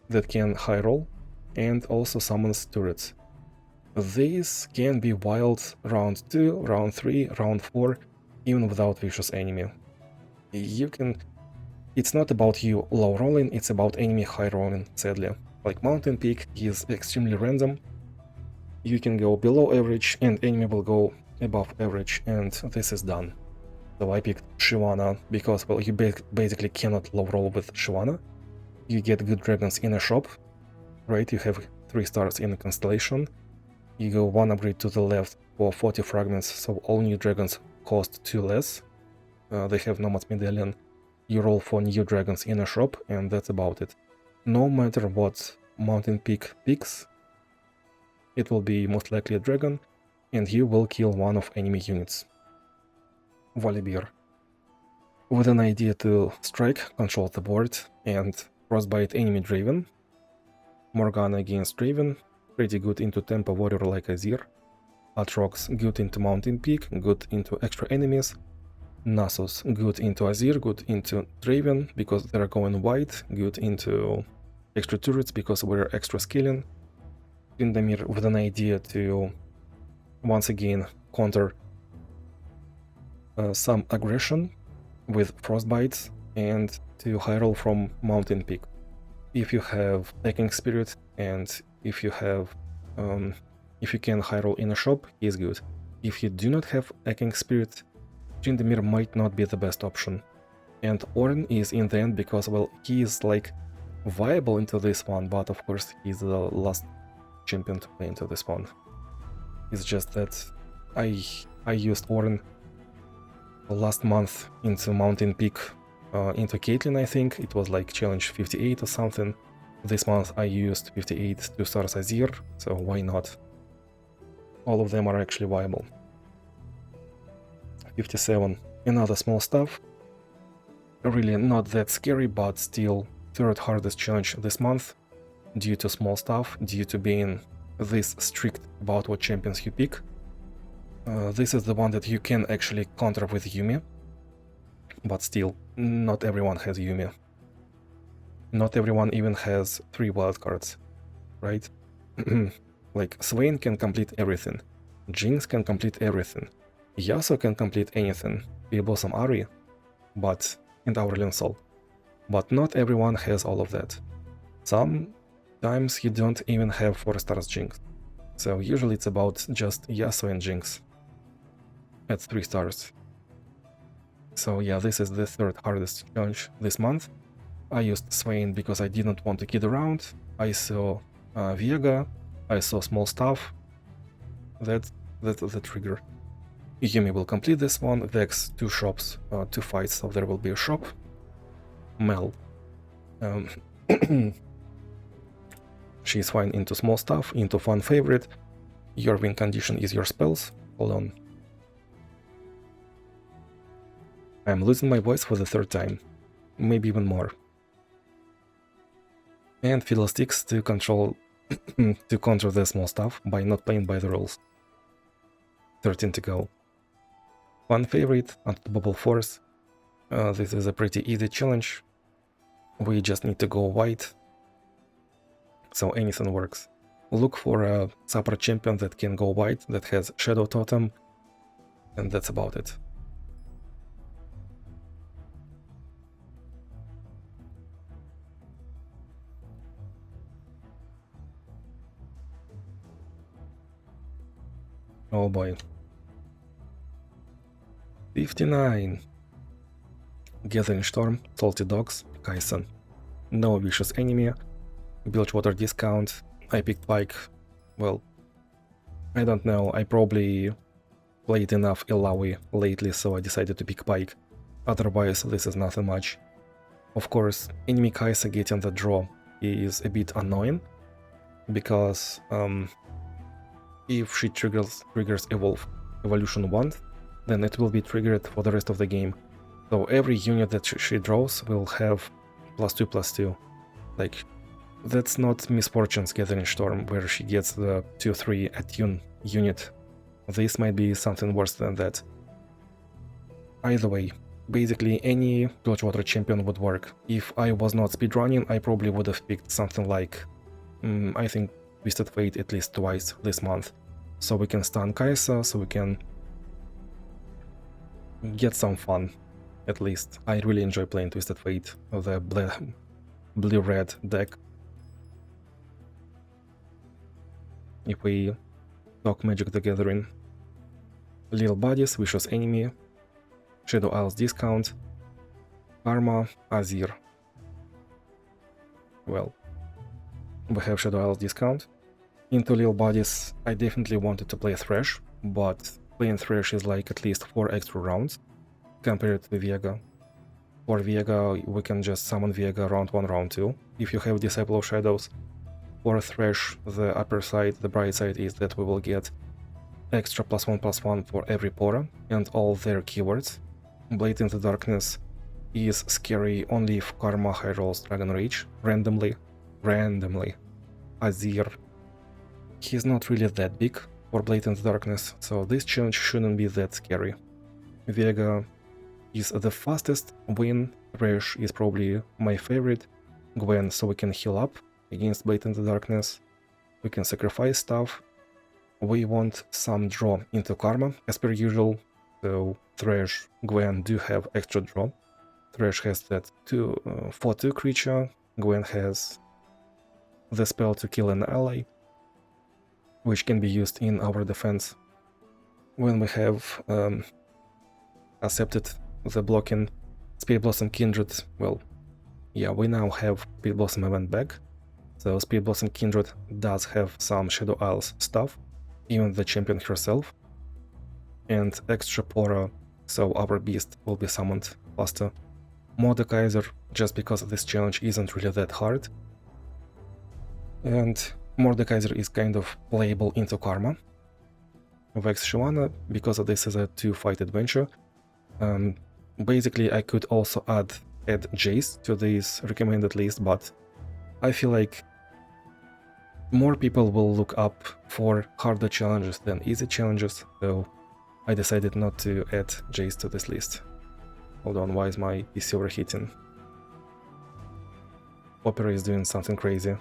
that can high roll and also summons turrets. These can be wild round 2, round 3, round 4, even without vicious enemy. You can... It's not about you low rolling, it's about enemy high rolling, sadly. Like Mountain Peak is extremely random. You can go below average and enemy will go above average, and this is done. So I picked Shyvana because, well, you basically cannot low roll with Shyvana. You get good dragons in a shop, right? You have 3 stars in a constellation. You go 1 upgrade to the left for 40 fragments, so all new dragons cost 2 less. They have Nomad Medallion. You roll for new dragons in a shop, and that's about it. No matter what Mountain Peak picks, it will be most likely a dragon, and you will kill one of enemy units. Volibear. With an idea to strike, control the board, and Frostbite enemy Draven. Morgana against Draven, pretty good into Tempo Warrior like Azir. Atrox good into Mountain Peak, good into extra enemies. Nasus good into Azir, good into Draven because they're going wide, good into extra turrets because we're extra scaling. Tryndamere with an idea to once again counter some aggression with Frostbites and to high roll from Mountain Peak. If you have Taking Spirit and if you have if you can high roll in a shop, he is good. If you do not have Taking Spirit, Tryndamere might not be the best option. And Ornn is in the end because, well, he is like viable into this one, but of course he's the last champion to play into this one. It's just that I used Ornn last month into Mountain Peak, into Caitlyn, I think. It was like challenge 58 or something. This month I used 58 2 stars Azir, so why not? All of them are actually viable. 57, another small stuff. Really not that scary, but still third hardest challenge this month due to small stuff, due to being this strict about what champions you pick. This is the one that you can actually counter with Yuumi, but still, not everyone has Yuumi. Not everyone even has 3 wildcards, right? Like, Swain can complete everything, Jinx can complete everything, Yasuo can complete anything, Blossom Ari, and Aurelion Sol. But not everyone has all of that. Sometimes you don't even have 4 stars Jinx. So usually it's about just Yasuo and Jinx at 3 stars. So yeah, this is the third hardest challenge this month. I used Swain because I didn't want to kid around. I saw Viega, I saw small stuff. That's the trigger. Yuumi will complete this one. Vex 2 shops, 2 fights, so there will be a shop. Mel. She's fine into small stuff, into fan favorite. Your win condition is your spells. Hold on. I'm losing my voice for the 3rd time. Maybe even more. And Fiddlesticks to control to counter the small stuff by not playing by the rules. 13 to go. Fan favorite, Unstoppable Force. This is a pretty easy challenge. We just need to go white. So anything works. Look for a support champion that can go white, that has Shadow Totem, and that's about it. Oh boy. 59. Gathering Storm, Salty Dogs, Kai'Sa. No vicious enemy. Bilgewater discount. I picked Pike. Well, I don't know. I probably played enough Illaoi lately, so I decided to pick Pike. Otherwise, this is nothing much. Of course, enemy Kai'Sa getting the draw is a bit annoying, because if she triggers Evolution 1, then it will be triggered for the rest of the game. So every unit that she draws will have +2/+2. Like, that's not Miss Fortune's Gathering Storm, where she gets the 2/3 attune unit. This might be something worse than that. Either way, basically any Bilgewater champion would work. If I was not speedrunning, I probably would have picked something like, I think, Twisted Fate at least twice this month. So we can stun Kai'Sa, so we can get some fun, at least. I really enjoy playing Twisted Fate, the blue-red deck. If we talk Magic the Gathering, Little Bodies, Vicious Enemy, Shadow Isles discount, Karma, Azir. Well, we have Shadow Isles discount. Into Little Bodies, I definitely wanted to play Thresh, but playing Thresh is like at least 4 extra rounds compared to Viega. For Viega, we can just summon Viega round 1, round 2. If you have Disciple of Shadows. For Thresh, the upper side, the bright side is that we will get extra +1/+1 for every Pora and all their keywords. Blade in the Darkness is scary only if Karma high rolls Dragon Rage randomly. Azir, he's not really that big for Blade in the Darkness, so this challenge shouldn't be that scary. Viega is the fastest win. Thresh is probably my favorite. Gwen, so we can heal up against Blade in the Darkness. We can sacrifice stuff. We want some draw into Karma, as per usual. So Thresh, Gwen do have extra draw. Thresh has that 4/2 creature. Gwen has the spell to kill an ally, which can be used in our defense. When we have accepted the blocking Speed Blossom Kindred, well, yeah, we now have Speed Blossom event back. So Speed Blossom Kindred does have some Shadow Isles stuff, even the champion herself, and extra Pora so our beast will be summoned faster. Mordekaiser, just because this challenge isn't really that hard. And Mordekaiser is kind of playable into Karma. Vex Shyvana, because this is a 2-fight adventure. Basically, I could also add Jace to this recommended list, but I feel like more people will look up for harder challenges than easy challenges, so I decided not to add Jace to this list. Hold on, why is my PC overheating? Opera is doing something crazy.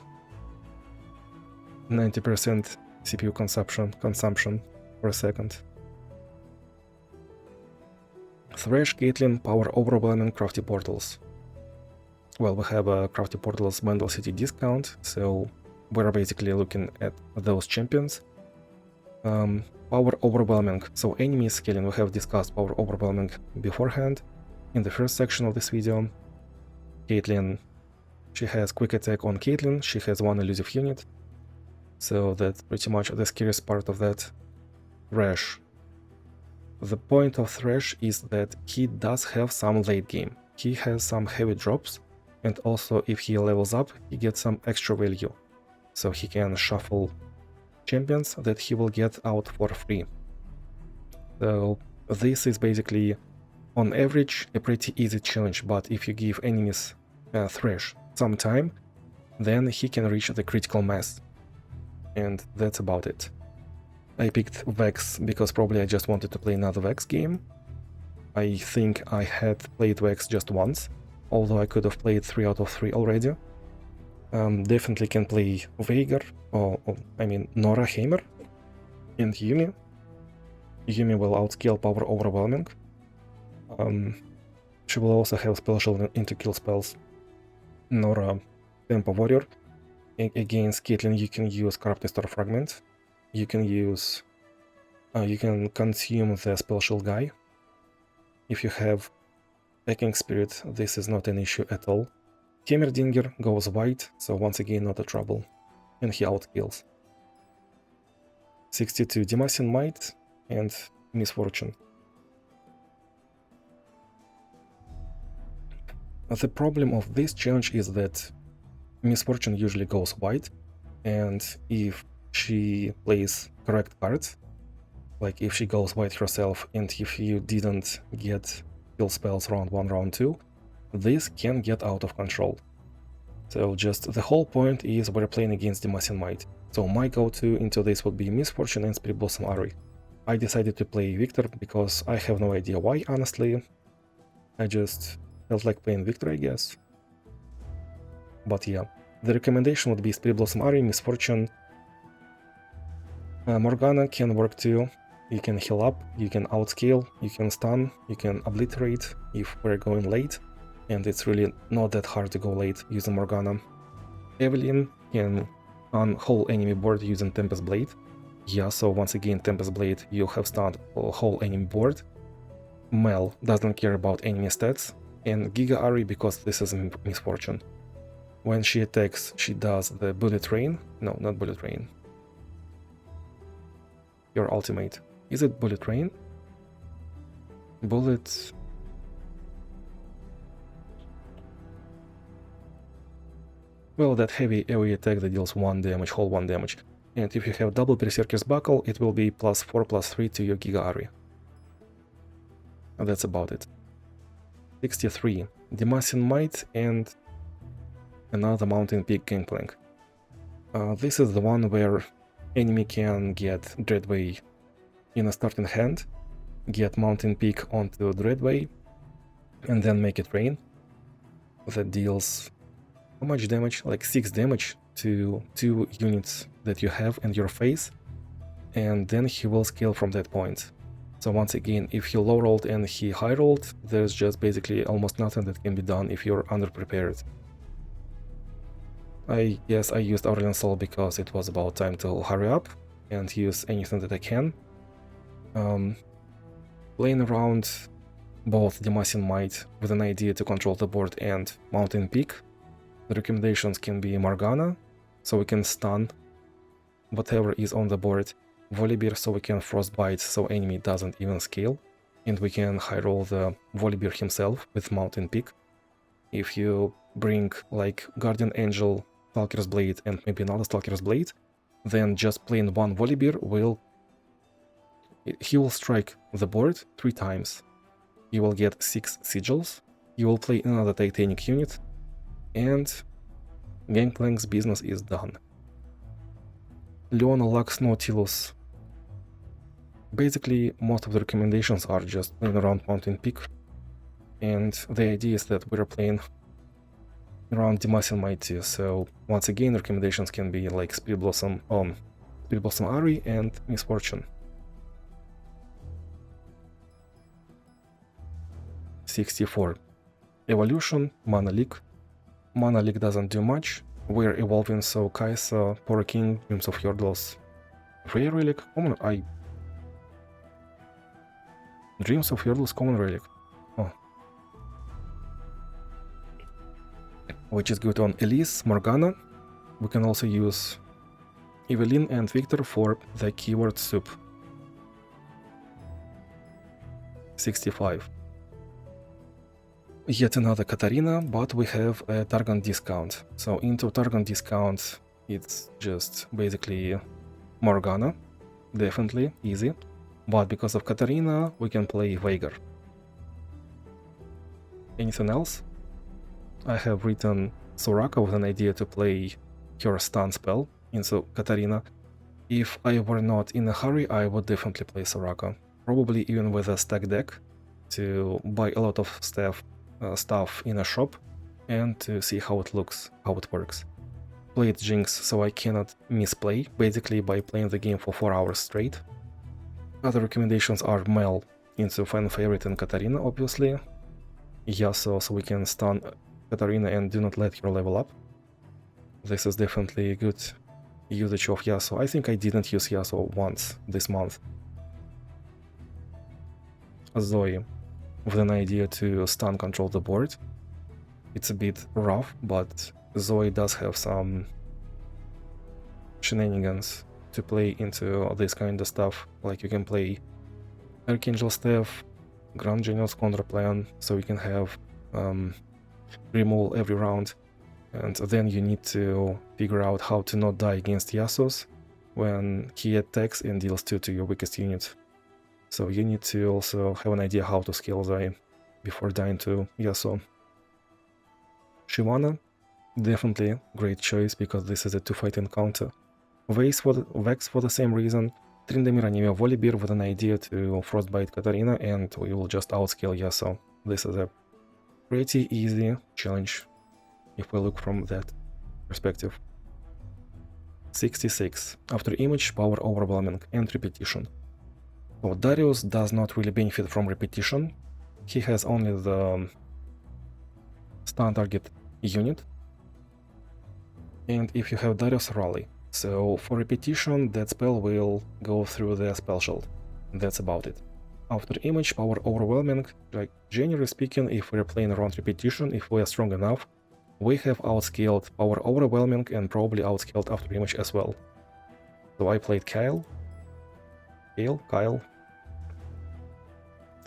90% CPU consumption for a second. Thresh, Caitlyn, Power Overwhelming, Crafty Portals. Well, we have a Crafty Portals Bundle City discount, so we're basically looking at those champions. Power Overwhelming, so enemy scaling, we have discussed Power Overwhelming beforehand in the first section of this video. Caitlyn, she has quick attack on Caitlyn, she has one elusive unit, so that's pretty much the scariest part of that. Thresh. The point of Thresh is that he does have some late game. He has some heavy drops, and also if he levels up, he gets some extra value. So he can shuffle champions that he will get out for free. So this is basically, on average, a pretty easy challenge, but if you give enemies Thresh some time, then he can reach the critical mass. And that's about it. I picked Vex because probably I just wanted to play another Vex game. I think I had played Vex just once, although I could have played 3 out of 3 already. Definitely can play Veigar, or Nora Heimer, and Yuumi. Yuumi will outscale Power Overwhelming. She will also have special into kill spells. Nora, Tempo Warrior. Against Caitlyn you can use Corrupting Star Fragment. You can use... you can consume the Spell Shield guy. If you have Packing Spirit, this is not an issue at all. Heimerdinger goes white, so once again not a trouble. And he outkills. 62 Demacian Might and Misfortune. The problem of this challenge is that Misfortune usually goes white, and if she plays correct cards, like if she goes white herself and if you didn't get kill spells round 1, round 2, this can get out of control. So just the whole point is we're playing against Demacian Might. So my go-to into this would be Misfortune and Spirit Blossom Ari. I decided to play Victor because I have no idea why, honestly. I just felt like playing Victor, I guess. But yeah, the recommendation would be Spirit Blossom Ari, Misfortune. Morgana can work too. You can heal up, you can outscale, you can stun, you can obliterate if we're going late. And it's really not that hard to go late using Morgana. Evelyn can on whole enemy board using Tempest Blade. Yeah, so once again Tempest Blade, you have stunned a whole enemy board. Mel doesn't care about enemy stats. And Giga Ari because this is Misfortune. When she attacks, she does the Bullet Rain. No, not Bullet Rain. Your ultimate. Is it Bullet Rain? Bullet... Well, that heavy AoE attack that deals 1 damage, whole 1 damage. And if you have double Berserker's Buckle, it will be +4/+3 to your Giga Ari. And that's about it. 63. Demacian Might and another Mountain Peak Gangplank. This is the one where enemy can get Dreadway in a starting hand, get Mountain Peak onto Dreadway, and then make it rain. That deals how much damage? Like 6 damage to 2 units that you have in your face, and then he will scale from that point. So once again, if he low rolled and he high rolled, there's just basically almost nothing that can be done if you're underprepared. I guess I used Aurelion Sol because it was about time to hurry up and use anything that I can. Playing around both Demacian Might with an idea to control the board and Mountain Peak, the recommendations can be Morgana, so we can stun whatever is on the board, Volibear, so we can frostbite so enemy doesn't even scale, and we can high roll the Volibear himself with Mountain Peak. If you bring like Guardian Angel, Stalker's Blade, and maybe another Stalker's Blade, then just playing one Volibear will strike the board 3 times. You will get 6 sigils, you will play another Titanic unit, and Gangplank's business is done. Leona Lux Nautilus. Basically, most of the recommendations are just playing around Mountain Peak, and the idea is that we're playing around Demacian Mighty, so once again recommendations can be like Spirit Blossom Ari and Misfortune. 64. Evolution, Mana Leak. Mana Leak doesn't do much. We're evolving, so Kaisa, Pora King, Dreams of Yordles, Rare Relic, Common. Dreams of Yordles, Common Relic. Oh. Which is good on Elise, Morgana. We can also use Evelyn and Victor for the keyword soup. 65. Yet another Katarina, but we have a Targon discount. So into Targon discount, it's just basically Morgana, definitely easy. But because of Katarina, we can play Veigar. Anything else? I have written Soraka with an idea to play her stun spell into Katarina. If I were not in a hurry, I would definitely play Soraka. Probably even with a stack deck to buy a lot of stuff in a shop and to see how it looks, how it works. Played Jinx, so I cannot misplay, basically by playing the game for 4 hours straight. Other recommendations are Mel into fan favorite and Katarina, obviously. Yasuo, so we can stun Katarina and do not let her level up. This is definitely a good usage of Yasuo. I think I didn't use Yasuo once this month. Zoe, with an idea to stun control the board. It's a bit rough, but Zoe does have some shenanigans to play into this kind of stuff. Like you can play Archangel Staff, Grand Genius Contra Plan, so you can have removal every round, and then you need to figure out how to not die against Yasuo's when he attacks and deals 2 to your weakest unit. So you need to also have an idea how to scale Zoe before dying to Yasuo. Shyvana, definitely great choice because this is a 2-fight encounter. Vex for the same reason. Tryndamere Anivia Volibear with an idea to Frostbite Katarina, and we will just outscale Yasuo. This is a pretty easy challenge if we look from that perspective. 66. After image, power overwhelming and repetition. So Darius does not really benefit from repetition. He has only the stun target unit. And if you have Darius, Rally. So for repetition, that spell will go through the spell shield. That's about it. After image, power overwhelming, like generally speaking, if we're playing around repetition, if we are strong enough, we have outscaled power overwhelming and probably outscaled after image as well. So I played Kyle.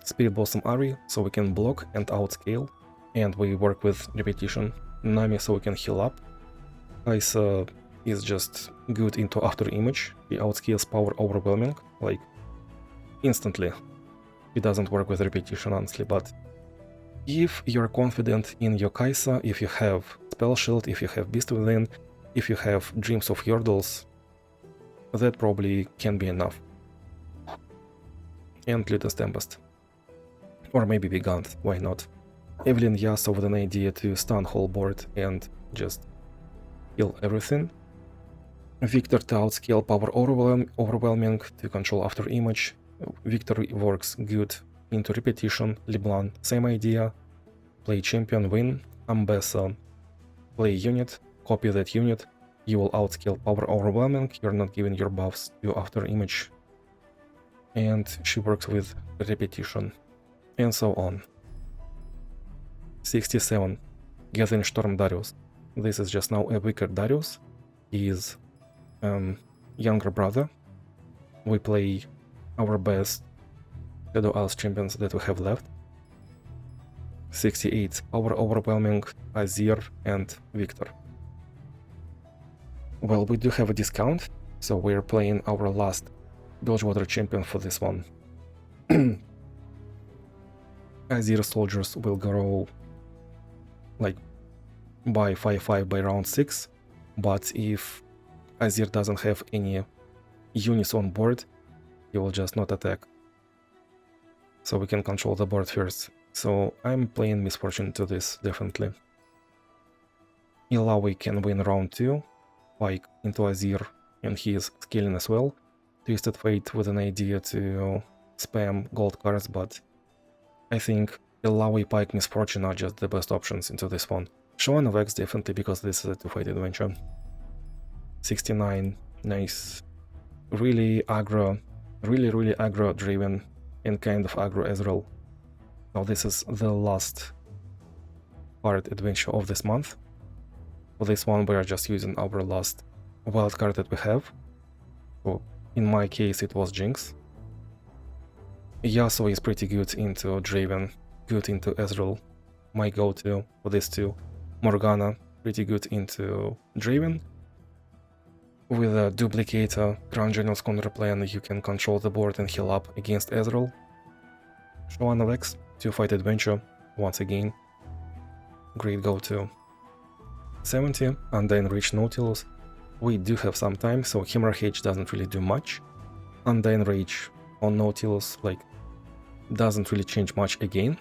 Spirit Blossom Ari, so we can block and outscale, and we work with repetition. Nami, so we can heal up. Kaisa is just good into after image. He outscales power overwhelming, like instantly. He doesn't work with repetition, honestly, but if you're confident in your Kaisa, if you have Spell Shield, if you have Beast Within, if you have Dreams of Yordles, that probably can be enough. And Lutus Tempest. Or maybe Gigant, why not? Evelyn Yasuo with an idea to stun whole board and just kill everything. Victor to outscale power overwhelming to control after image. Victor works good into repetition. LeBlanc, same idea. Play champion, win. Ambessa, play unit, copy that unit. You will outscale power overwhelming. You're not giving your buffs to after image. And she works with repetition. And so on. 67. Gathering Storm Darius. This is just now a weaker Darius. He is younger brother. We play our best shadow elf champions that we have left. 68 Power Overwhelming, Azir and Victor. Well, we do have a discount, so we're playing our last Bilgewater champion for this one. Azir soldiers will grow like by 5-5 by round 6, but if Azir doesn't have any units on board, he will just not attack. So we can control the board first. So I'm playing Misfortune to this, definitely. Illaoi can win round 2, Pike into Azir, and he is scaling as well. Twisted Fate with an idea to spam gold cards, but I think Illaoi, Pike, Misfortune are just the best options into this one. Shaman of X definitely, because this is a two-fight adventure. 69, nice. Really aggro, really aggro driven and kind of aggro Ezreal. Now this is the last part adventure of this month. For this one we are just using our last wildcard that we have. So in my case it was Jinx. Yasuo is pretty good into Draven, good into Ezreal, my go-to for these two. Morgana, pretty good into Draven. With a Duplicator, Crown General's counter plan, you can control the board and heal up against Ezreal. Shaman of X, two-fight adventure, once again. Great go-to. 70, Undying Rage Nautilus. We do have some time, so Hemorrhage doesn't really do much. Undying Rage on Nautilus, like, doesn't really change much again.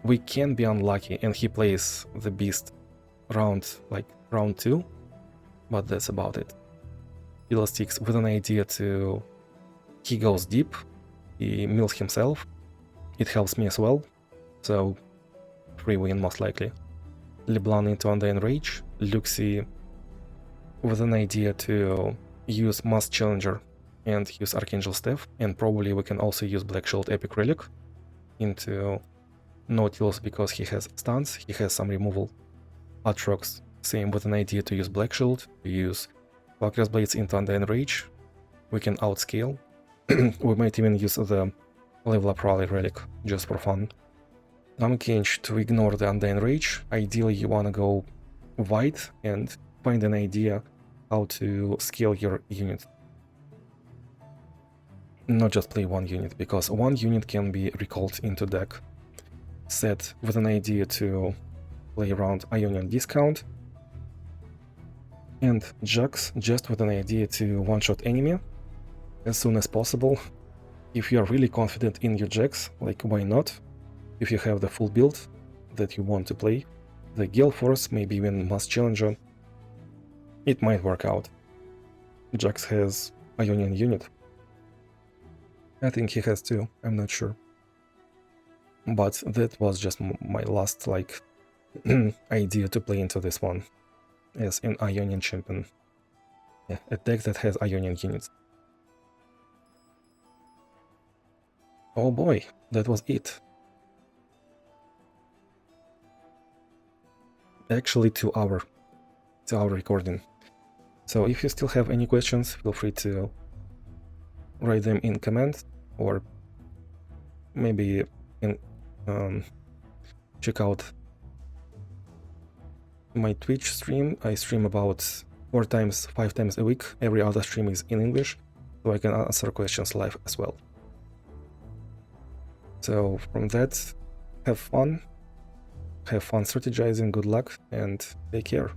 We can be unlucky and he plays the beast round 2, but that's about it. Fiddlesticks with an idea to... he goes deep, he mills himself, it helps me as well, so free win most likely. LeBlanc into Undying Rage, Luxie with an idea to use Mass Challenger and use Archangel Staff, and probably we can also use Black Shield Epic Relic into Nautilus because he has stuns, he has some removal. Atrox, same with an idea to use Black Shield, to use Valkyrie's Blades into Undying Rage. We can outscale. We might even use the Level Up Rally Relic, just for fun. Tamkinch to ignore the Undying Rage. Ideally you wanna go wide and find an idea how to scale your unit. Not just play one unit, because one unit can be recalled into deck. Set with an idea to play around Ionian Discount. And Jax just with an idea to one-shot enemy as soon as possible. If you are really confident in your Jax, like why not? If you have the full build that you want to play, the Gale Force, maybe even Mass Challenger, it might work out. Jax has Ionian unit. I think he has two, I'm not sure. But that was just my last idea to play into this one as an Ionian champion. Yeah, a deck that has Ionian units. Oh boy, that was it. Actually 2 hour recording. So if you still have any questions, feel free to write them in comments, or maybe in check out my Twitch stream. I stream about 4 times, 5 times a week. Every other stream is in English, so I can answer questions live as well. So from that, have fun strategizing, good luck, and take care.